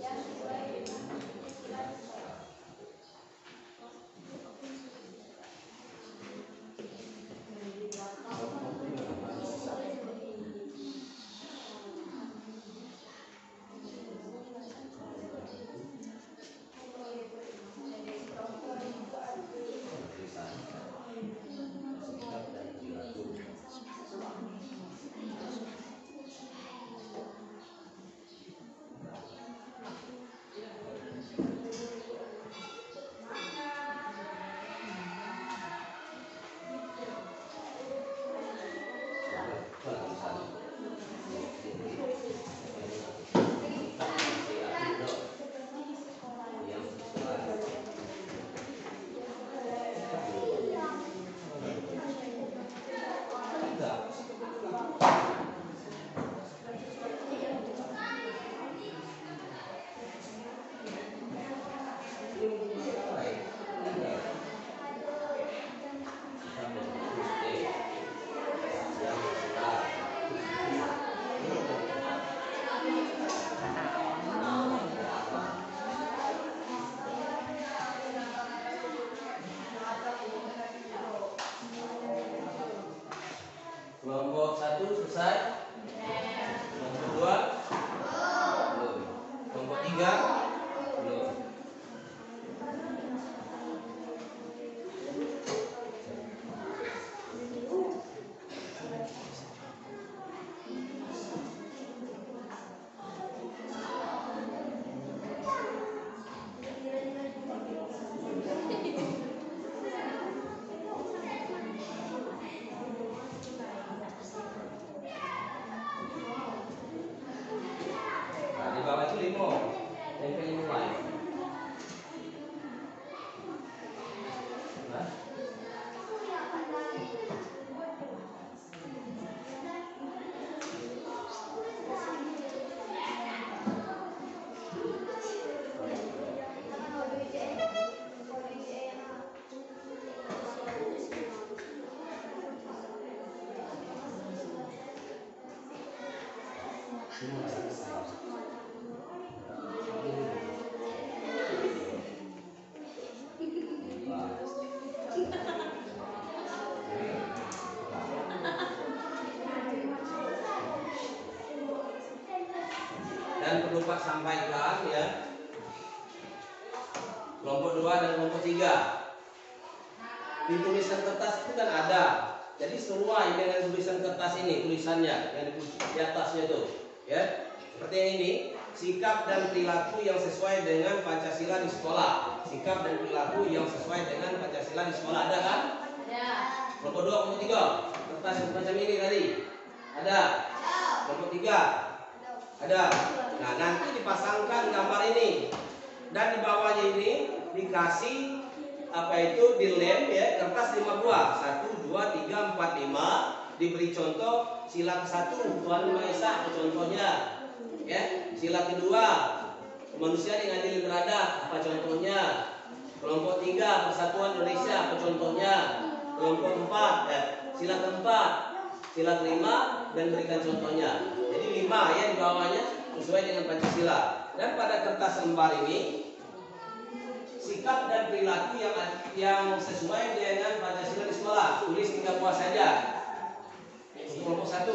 Speaker 2: yang sesuai dengan Pancasila di sekolah.
Speaker 1: Kelompok 1 selesai. Kelompok 2 belum. Kelompok 3 belum. Nah, di bawah itu 5. Tempelin mulai. Nah, dan perlu Pak sampaikan ya, kelompok 2 dan kelompok 3 di tulisan kertas itu kan ada, jadi sesuai dengan tulisan kertas ini, tulisannya yang di atasnya itu ya, seperti yang ini, sikap dan perilaku yang sesuai dengan Pancasila di sekolah. Sikap dan perilaku yang sesuai dengan Pancasila di sekolah, ada kan?
Speaker 2: Ada.
Speaker 1: Kelompok 2, kelompok 3 kertas yang semacam ini tadi ada. Kelompok 3 ada. Nah, nanti dipasangkan gambar ini dan di bawahnya ini dikasih apa itu, dilem ya, kertas 5 buah, 1, 2, 3, 4, 5, diberi contoh sila ke-1 Tuhan Maha Esa apa contohnya ya, sila kedua kemanusiaan yang adil beradab apa contohnya, kelompok 3 persatuan Indonesia apa contohnya, kelompok 4 sila keempat, sila kelima dan berikan contohnya. Jadi 5 ya di bawahnya sesuai dengan Pancasila. Dan pada kertas lembar ini sikap dan perilaku yang sesuai dengan Pancasila di sekolah, tulis 3 buah saja. Untuk kelompok 1.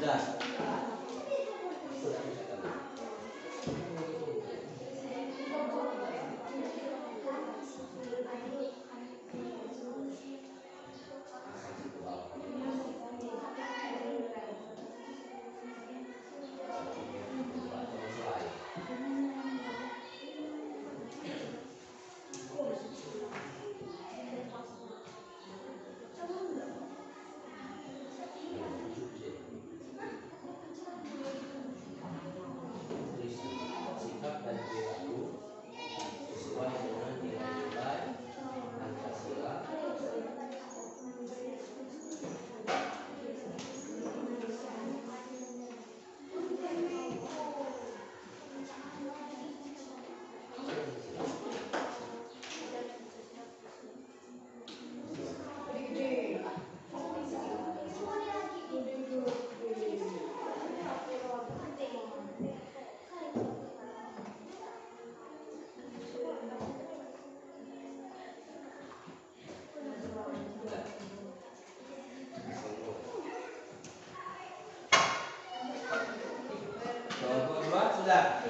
Speaker 1: Sudah. sudah?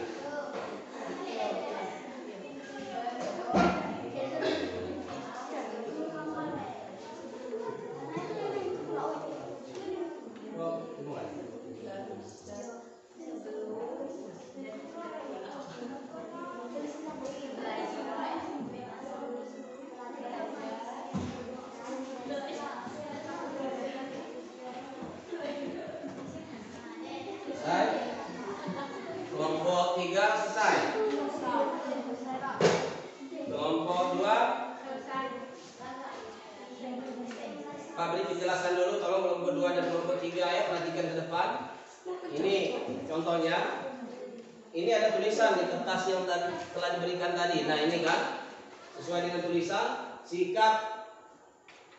Speaker 1: Selesai? Kelompok 3 selesai? Kelompok 2? Pak beri penjelasan dulu, tolong kelompok 2 dan kelompok 3 ya, perhatikan ke depan. Ini contohnya. Ini ada tulisan di kertas yang telah diberikan tadi. Nah ini kan sesuai dengan tulisan, sikap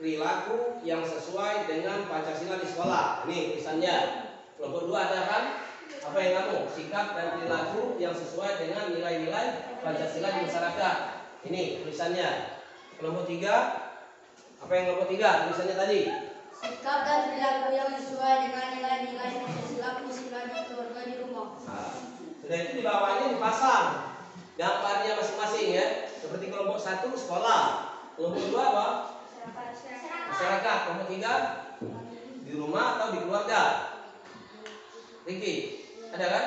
Speaker 1: perilaku yang sesuai dengan Pancasila di sekolah. Ini tulisannya. Kelompok 2 ada kan? Apa yang kamu? Sikap dan perilaku yang sesuai dengan nilai-nilai Pancasila di masyarakat. Ini tulisannya. Kelompok 3, apa yang kelompok 3 tulisannya tadi?
Speaker 2: Sikap dan perilaku yang sesuai dengan nilai-nilai Pancasila di keluarga di rumah.
Speaker 1: Nah, sudah itu di bawahnya dipasang gambarnya masing-masing ya. Seperti kelompok 1 sekolah, kelompok 2 apa? Masyarakat, kelompok 3 di rumah atau di keluarga. Riki, ada kan?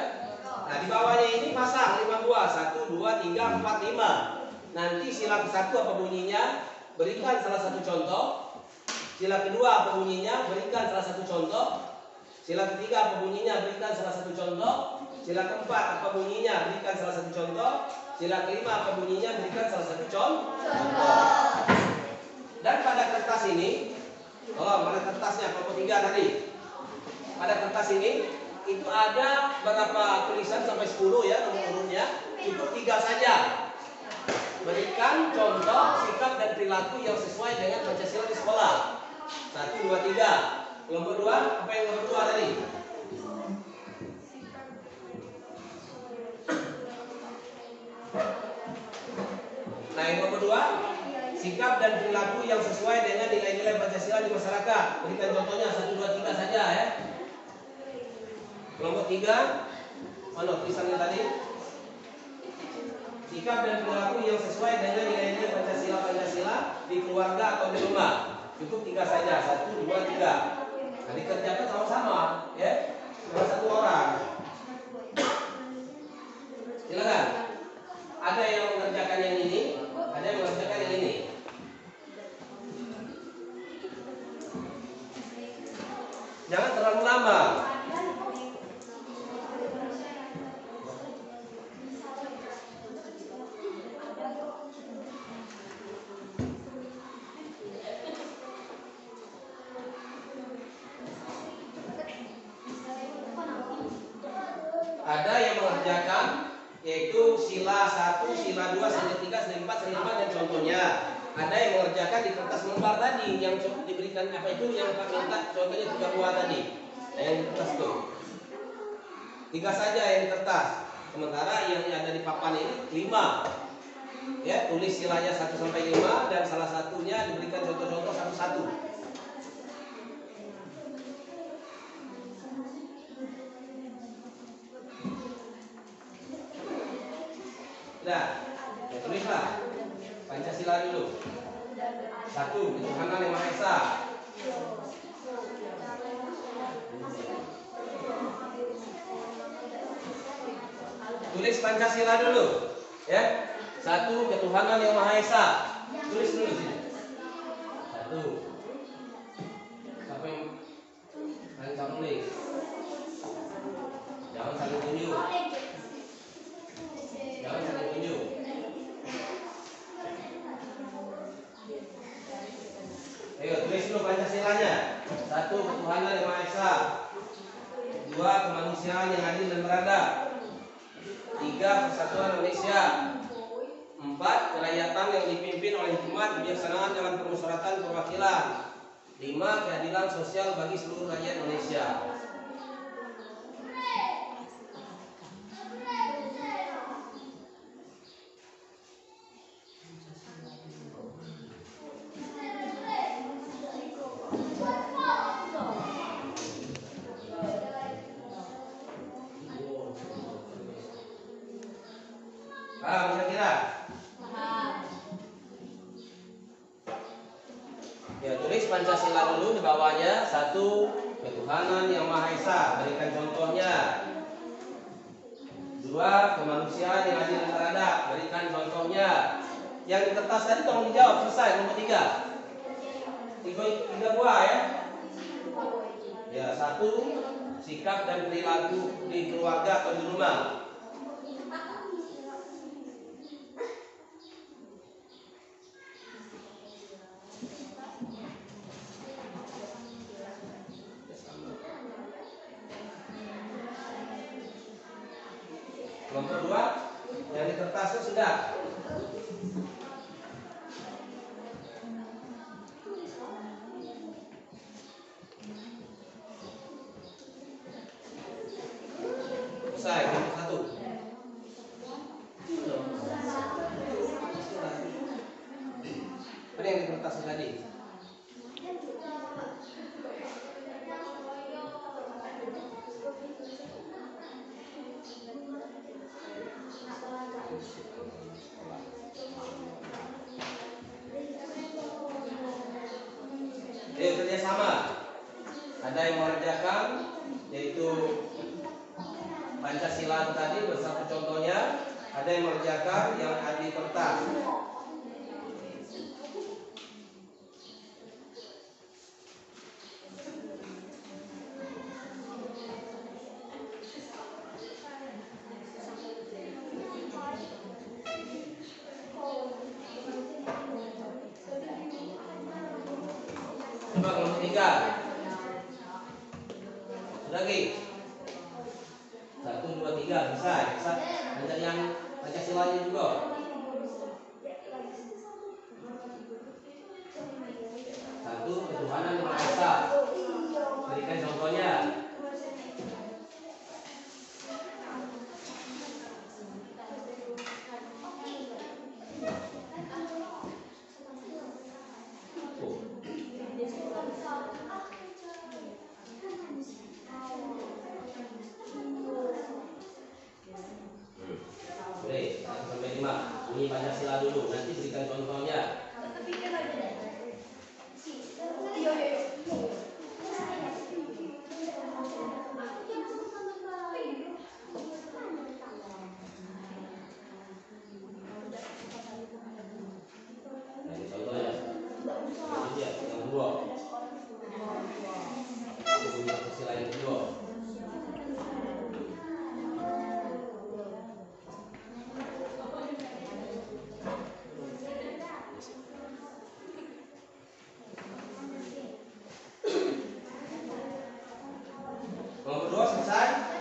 Speaker 1: Nah di bawahnya ini pasang 5 buah, 1, 2, 3, 4, 5. Nanti sila ke-1 apa bunyinya? Berikan salah satu contoh. Sila kedua apa bunyinya? Berikan salah satu contoh. Sila ketiga apa bunyinya? Berikan salah satu contoh. Sila keempat apa bunyinya? Berikan salah satu contoh. Sila kelima apa bunyinya? Berikan salah satu contoh. Dan pada kertas ini, mana kertasnya? Kelompok 3 tadi. Pada kertas ini itu ada berapa tulisan sampai 10 ya nomor urutnya. Cukup 3 saja. Berikan contoh sikap dan perilaku yang sesuai dengan Pancasila di sekolah. 1, 2, 3. Kelompok 2, apa yang kelompok 2 tadi? Nah yang kelompok 2, sikap dan perilaku yang sesuai dengan nilai-nilai Pancasila di masyarakat. Berikan contohnya 1, 2, 3 saja ya. Kelompok 3, mana tulisannya tadi? Sikap dan perilaku yang sesuai dengan nilai-nilai Pancasila di keluarga atau di rumah. Cukup 3 saja, 1, 2, 3. Nah, dikerjakan sama-sama, ya, salah satu orang. Silakan. Ada yang mengerjakan yang ini, ada yang mengerjakan yang ini. Jangan terlalu lama. Ada yang mengerjakan yaitu sila 1, sila 2, sila 3, sila 4, sila 5 dan contohnya. Ada yang mengerjakan di kertas lembar tadi yang diberikan apa itu yang Pak minta contohnya 3 buah tadi. Nah, yang di kertas itu 3 saja yang di kertas. Sementara yang ada di papan ini 5. Ya, tulis silanya 1 sampai 5 dan salah satunya diberikan contoh-contoh satu-satu. Nah, ya tulislah Pancasila dulu. 1, ketuhanan yang Maha Esa. Tulis Pancasila dulu, ya. 1, ketuhanan yang Maha Esa. Tulis dulu sini. 1. Siapa yang bisa nulis? Jangan saling tunjuk. Jangan saling tunjuk. Ayo tulis dulu Pancasilanya. 1, ketuhanan yang Maha Esa. 2, kemanusiaan yang adil dan beradab. 3, persatuan Indonesia. 4, kerakyatan yang dipimpin oleh hikmat kebijaksanaan dalam permusyawaratan perwakilan. 5, keadilan sosial bagi seluruh rakyat Indonesia. Paham kira-kira? Ya, tulis Pancasila dulu di bawahnya. 1. Ketuhanan yang Maha Esa, berikan contohnya. 2. Kemanusiaan yang adil dan beradab, berikan contohnya. Yang di kertas tadi tolong dijawab, selesai. Nomor 3. Tiga buah ya. Ya, 1. Sikap dan perilaku di keluarga atau di rumah. Nomor 2, yang di kertasnya sudah. Selesai, nomor 1. Ada yang di kertasnya tadi? Kerjasama. Ada yang mengerjakan, yaitu Pancasila tadi bersatu contohnya. Ada yang mengerjakan yang ada di kertas. Coba nomor 3. Lagi. 1, 2, 3 selesai. Ada yang Pancasilanya juga. 1. Ketuhanan yang Maha Esa, berikan contohnya. Boleh, 1 sampai 5. Ini Pancasila dulu, nanti berikan contohnya. Nah, contohnya. Ini dia, yang kedua. Ini Pancasila yang kedua. Nomor 2 selesai.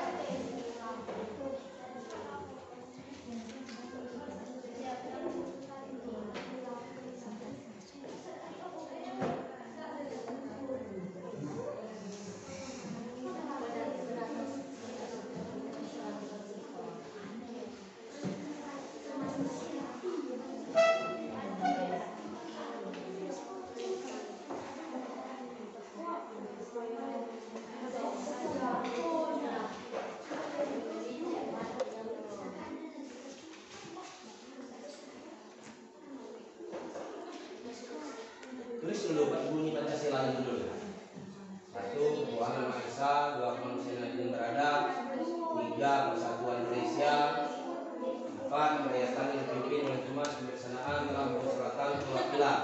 Speaker 1: Tulis dulu bunyi Pancasila dulu. 1. Ketuhanan Maha Esa. 2. Kemanusiaan yang adil dan beradab. 3. Persatuan Indonesia. 4. Merayakan yang dipimpin oleh Jumat kebijaksanaan dalam perseratan perwakilan.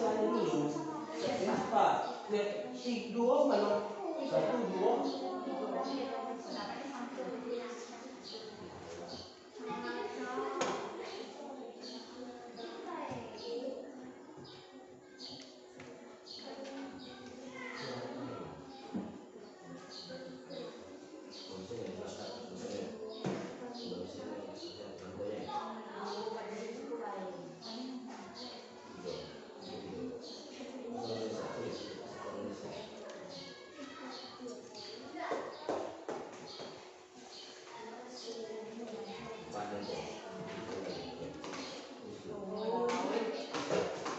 Speaker 1: ada dulu. Empat. Dua kalau satu dua.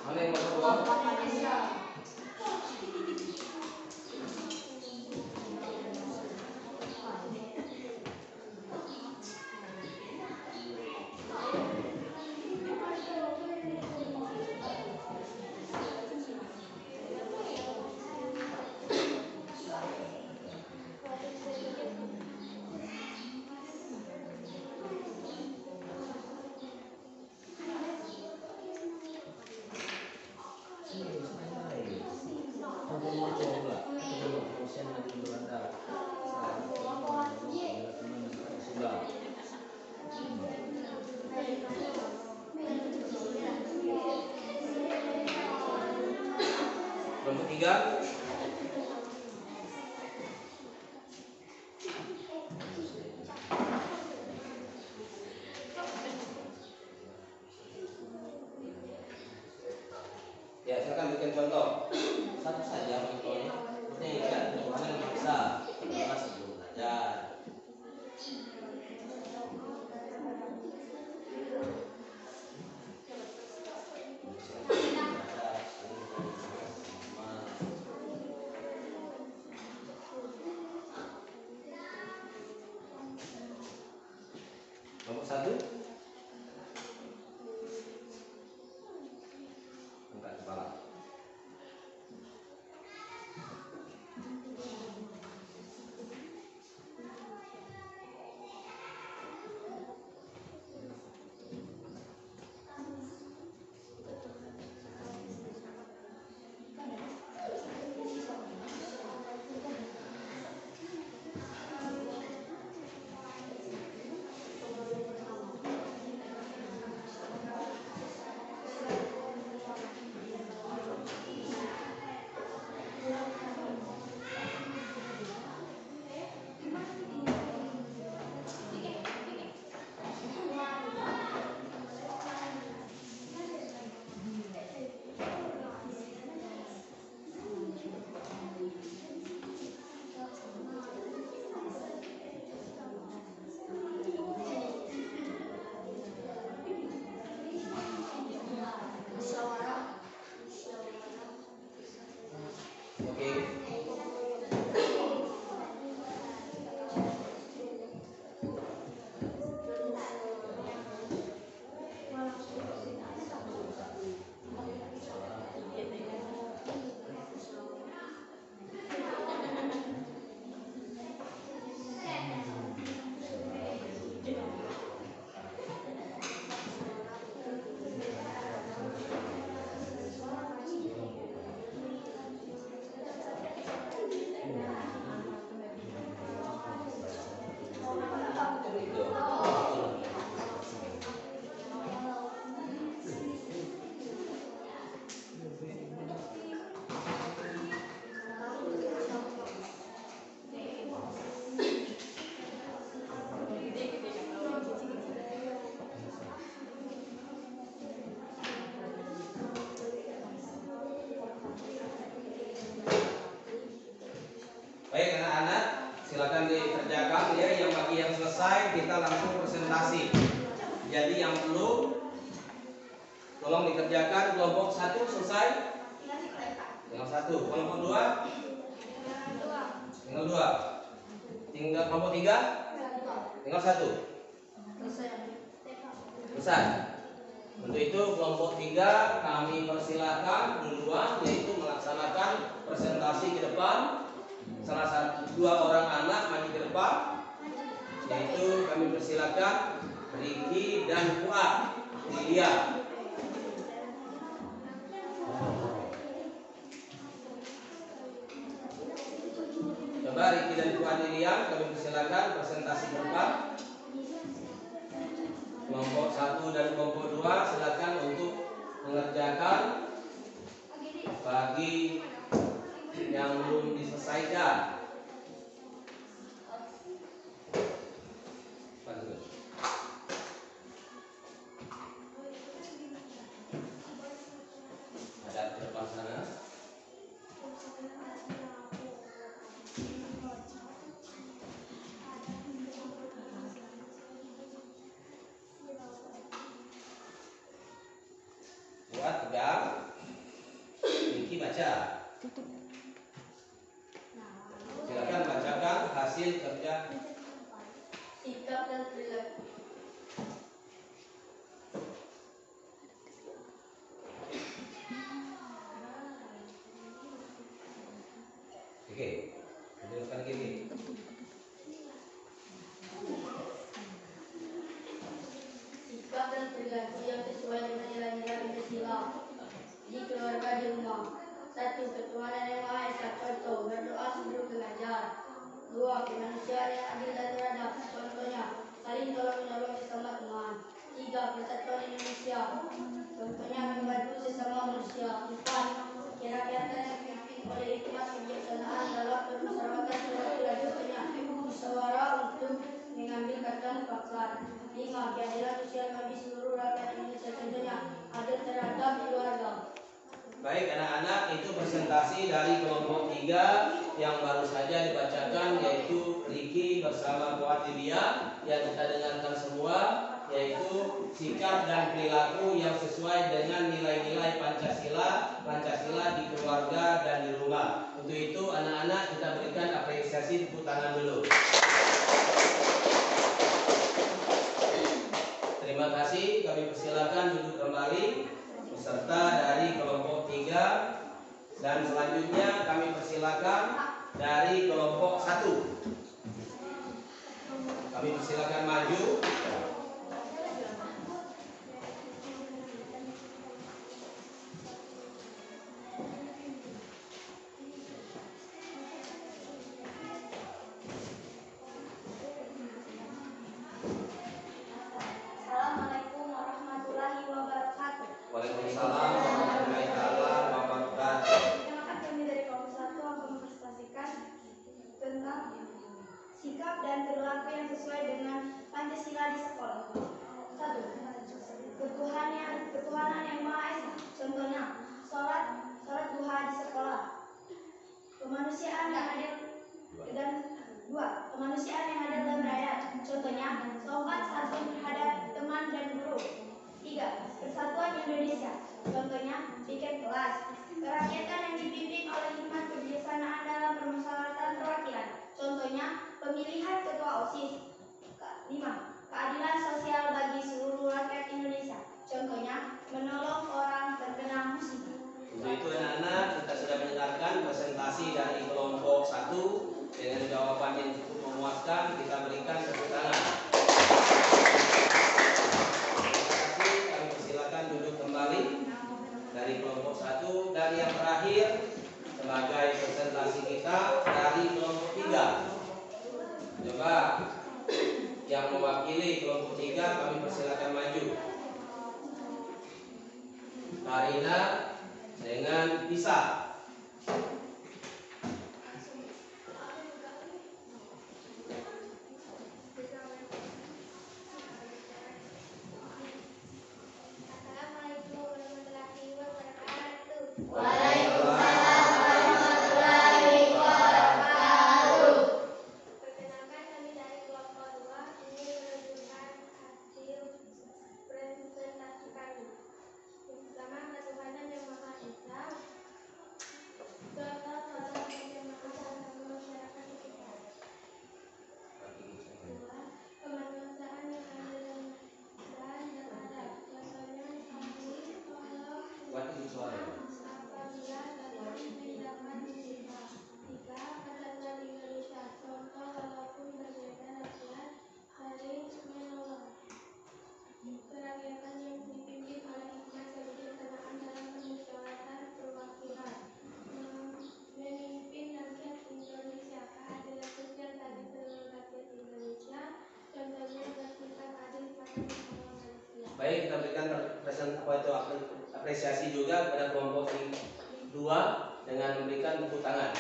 Speaker 1: Mana yang nomor dua? Nomor tiga. Ya, silakan bikin contoh. Satu saja contohnya. Penting kan, jangan memaksa. Karena sebelum belajar. Nomor satu. Angkat kepala. Oke. Baik anak-anak, silakan dikerjakan ya. Yang bagi yang selesai kita langsung presentasi. Jadi yang belum tolong dikerjakan. Kelompok 1 selesai? Tinggal 1. Kelompok 2? Tinggal 2. Tinggal kelompok 3? Tinggal 1. Selesai. Untuk itu kelompok 3 kami persilakan duluan, yaitu melaksanakan presentasi ke depan. Salah satu 2 orang anak maju ke depan, yaitu kami persilakan Riki dan Fuad. Dilihat. Wati Diam, kami persilakan presentasi berempat. Kelompok 1 dan kelompok 2 silakan untuk mengerjakan bagi yang belum diselesaikan. Ada di depan sana. Buat pegang. Niki baca. Silakan bacakan hasil kerja.
Speaker 2: Sikap dan perilaku.
Speaker 1: Oke. Lanjutkan gini.
Speaker 2: Sikap dan perilaku yang sesuai dengan nilai-nilai Pancasila di keluarga di rumah. 1. Ketuhanan yang Maha Esa. Contoh, berdoa sebelum belajar. 2. Kemanusiaan yang adil dan beradab. Contohnya, saling tolong menolong sesama teman. 3. Persatuan Indonesia. Contohnya, membantu sesama manusia. 4. Kerakyatan yang dipimpin oleh hikmat kebijaksanaan dalam bermusyawarah. Contohnya, musyawarah untuk mengambil kata mufakat. 5. Keadilan sosial bagi seluruh rakyat Indonesia. Contohnya, adil terhadap keluarga.
Speaker 1: Baik anak-anak, itu presentasi dari kelompok 3 yang baru saja dibacakan, yaitu Riki bersama Wati Diam yang kita dengarkan semua, yaitu sikap dan perilaku yang sesuai dengan nilai-nilai Pancasila di keluarga dan di rumah. Untuk itu anak-anak kita berikan apresiasi, tepuk tangan dulu. Terima kasih, kami persilakan duduk kembali peserta dari kelompok 3 dan selanjutnya kami persilakan dari kelompok 1. Kami persilakan maju.
Speaker 2: Assalamualaikum warahmatullahi wabarakatuh.
Speaker 1: Waalaikumsalam warahmatullahi wabarakatuh.
Speaker 2: Perkenalkan, kami dari kelompok 1 akan mempresentasikan tentang sikap dan perilaku yang sesuai dengan Pancasila di sekolah. 1. Ketuhanan yang Maha Esa. Contohnya, sholat duha di sekolah. Kemanusiaan yang adil dan 2. Kemanusiaan yang adil dan beradab. Contohnya, sopan santun terhadap teman dan guru. 3. Persatuan Indonesia. Contohnya, piket kelas. Kerakyatan yang dipimpin oleh hikmat kebijaksanaan dalam permusyawaratan perwakilan. Contohnya, pemilihan ketua OSIS. 5. Keadilan sosial bagi seluruh rakyat Indonesia. Contohnya, menolong orang terkena musibah.
Speaker 1: Untuk itu anak-anak, kita sudah mendengarkan presentasi dari kelompok 1 dengan jawaban yang cukup memuaskan. Kita berikan tepuk tangan. Terima kasih, kami persilakan duduk kembali dari kelompok 1 dan yang terakhir sebagai presentasi kita dari kelompok 3. Coba yang mewakili kelompok 3 kami persilakan maju. Karina dengan Tisa.
Speaker 2: Assalamualaikum warahmatullahi wabarakatuh.
Speaker 1: Waalaikumsalam
Speaker 2: warahmatullahi wabarakatuh.
Speaker 4: Perkenalkan, kami dari kelompok 2 ingin menunjukkan hasil presentasi kami. Yang pertama, ketuhanan yang Maha Esa. Contoh sholat berjamaah dalam masyarakat sekitar. 2. Kemanusiaan yang adil dan beradab. Contohnya, saling tolong
Speaker 1: Wati suara.
Speaker 4: apabila datang mendapat musibah. 3. Persatuan Indonesia. Contoh, walaupun berbeda rakyat, saling menolong. Kerakyatan yang dipimpin oleh hikmat kebijaksanaan dalam permusyawaratan perwakilan. Memimpin rakyat Indonesia. Keadilan sosial
Speaker 1: memberikan apresiasi juga kepada kelompok 2 dengan memberikan tepuk tangan.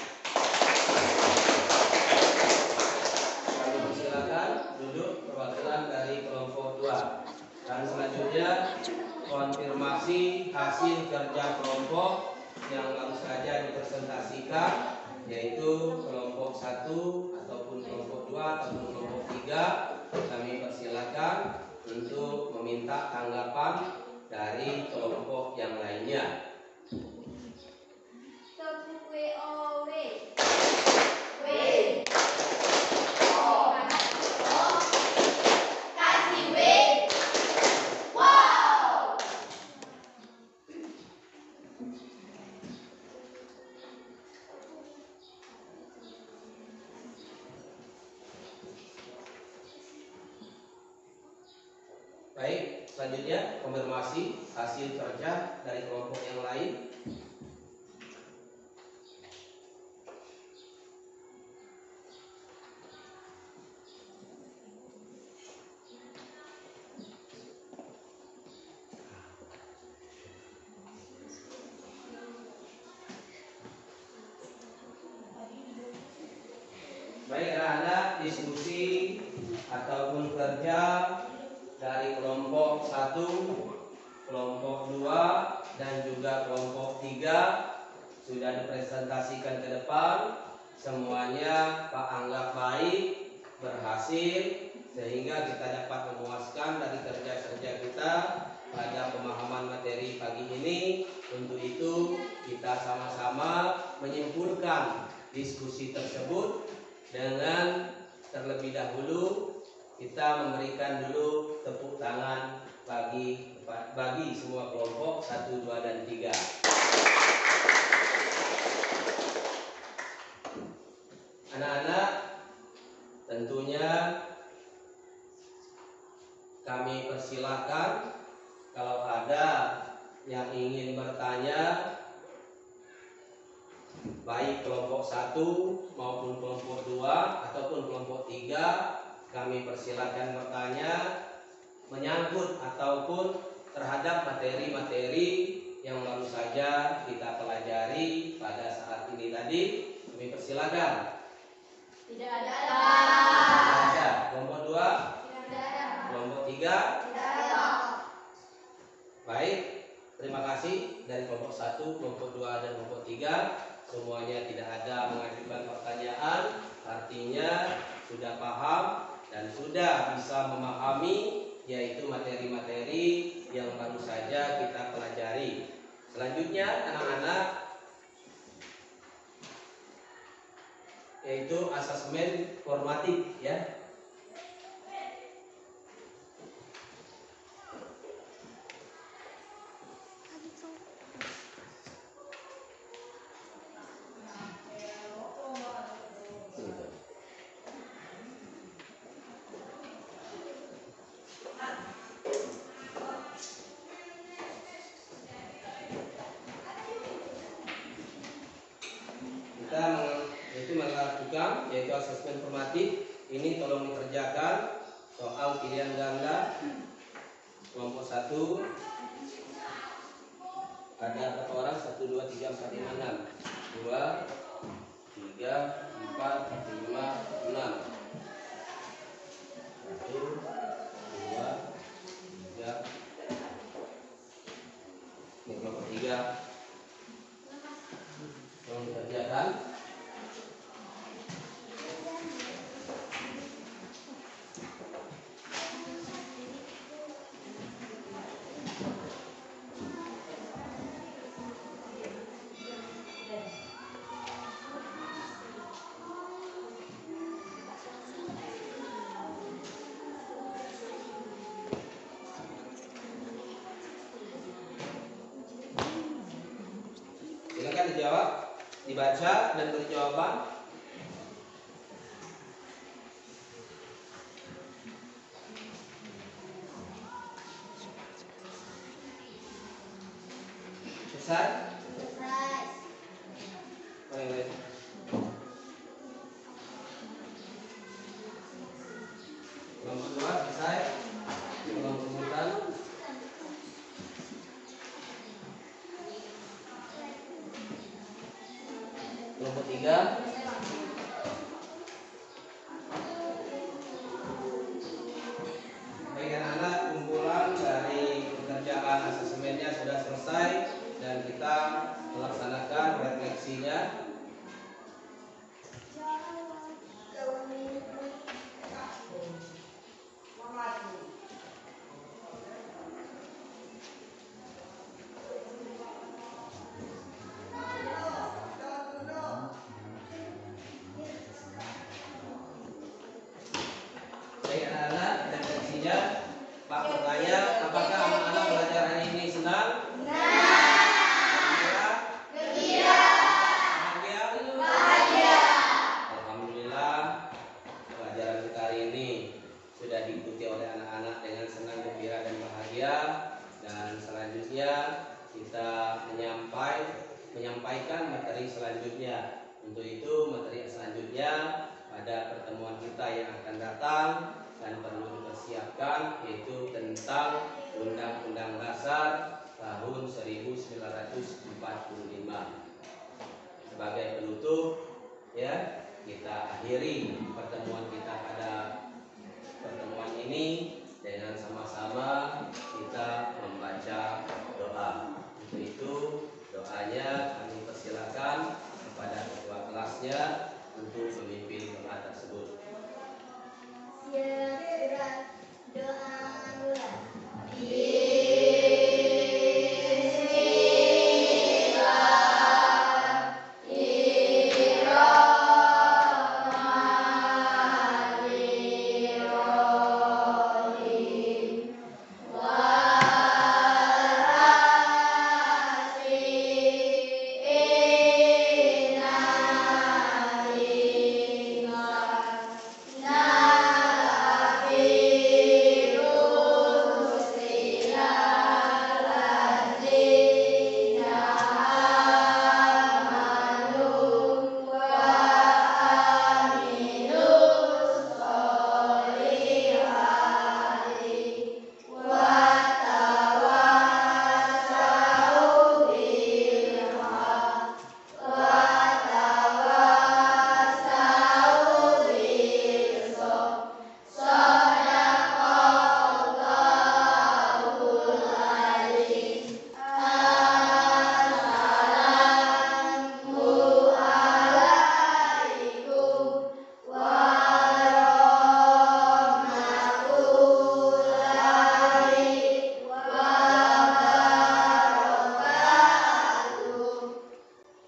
Speaker 1: Kami persilakan duduk perwakilan dari kelompok 2. Dan selanjutnya konfirmasi hasil kerja kelompok yang baru saja dipresentasikan, yaitu kelompok 1 ataupun kelompok 2 ataupun kelompok 3. Kami persilakan untuk meminta tanggapan dari kelompok yang lainnya.
Speaker 4: Tepuk WOW.
Speaker 1: Baik, selanjutnya konfirmasi hasil kerja dari kelompok yang lain. Baik, anak-anak, diskusi ataupun kerja dari kelompok 1, kelompok 2, dan juga kelompok 3 sudah dipresentasikan ke depan. Semuanya Pak anggap baik, berhasil, sehingga kita dapat memuaskan dari kerja-kerja kita pada pemahaman materi pagi ini. Untuk itu kita sama-sama menyimpulkan diskusi tersebut dengan terlebih dahulu kita memberikan dulu tepuk tangan bagi semua kelompok 1, 2, dan 3. Anak-anak, tentunya kami persilakan kalau ada yang ingin bertanya, baik kelompok 1 maupun kelompok 2 ataupun kelompok 3, kami persilakan bertanya menyangkut ataupun terhadap materi-materi yang baru saja kita pelajari pada saat ini tadi. Kami persilakan.
Speaker 2: Tidak ada.
Speaker 1: Tidak ada. Kelompok 2?
Speaker 2: Tidak ada.
Speaker 1: Kelompok 3?
Speaker 2: Tidak ada.
Speaker 1: Baik, terima kasih dari kelompok 1, kelompok 2, dan kelompok 3. Semuanya tidak ada mengajukan pertanyaan, artinya sudah paham dan sudah bisa memahami yaitu materi-materi yang baru saja kita pelajari. Selanjutnya anak-anak, yaitu asesmen formatif ya. Yaitu asesmen formatif. Ini tolong dikerjakan soal pilihan ganda kelompok 1. Ada berapa orang? 1, 2, 3, 4, 5, 6. 2, 3, 4, 5, 6. 1, 2, 3. Ini kelompok 3. Tolong dikerjakan. Silakan dijawab, dibaca dan beri jawaban. Selesai?
Speaker 2: Selesai.
Speaker 1: Baik. Kelompok 2 selesai. Kelompok 4. kelompok 3. Baik anak-anak, kumpulan dari pekerjaan asesmennya sudah selesai dan kita melaksanakan refleksinya. Baik anak-anak, refleksinya Pak bertanya, apakah anak-anak belajar hari ini senang? Gembira? Bahagia? Alhamdulillah, pelajaran kita hari ini sudah diikuti oleh anak-anak dengan senang, gembira, dan bahagia. Dan selanjutnya kita menyampaikan materi selanjutnya. Untuk itu materi selanjutnya pada pertemuan kita yang akan datang dan perlu dipersiapkan yaitu tentang Undang-Undang Dasar tahun 1945. Sebagai penutup, ya, kita akhiri pertemuan kita pada pertemuan ini dengan sama-sama kita membaca doa. Untuk itu doanya kami persilakan kepada ketua kelasnya untuk memimpin doa tersebut.
Speaker 2: Siap, doa mula.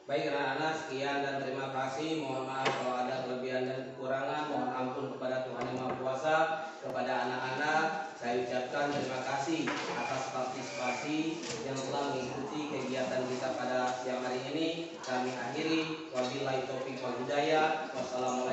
Speaker 1: Baik anak-anak, sekian dan terima kasih. Mohon maaf kalau ada kelebihan dan kekurangan. Mohon ampun kepada Tuhan Yang Maha Kuasa. Kepada anak-anak, saya ucapkan terima kasih atas partisipasi yang telah mengikuti kegiatan kita pada siang hari ini. Kami akhiri. Wabillahi taufiq wal hidayah. Wassalamualaikum.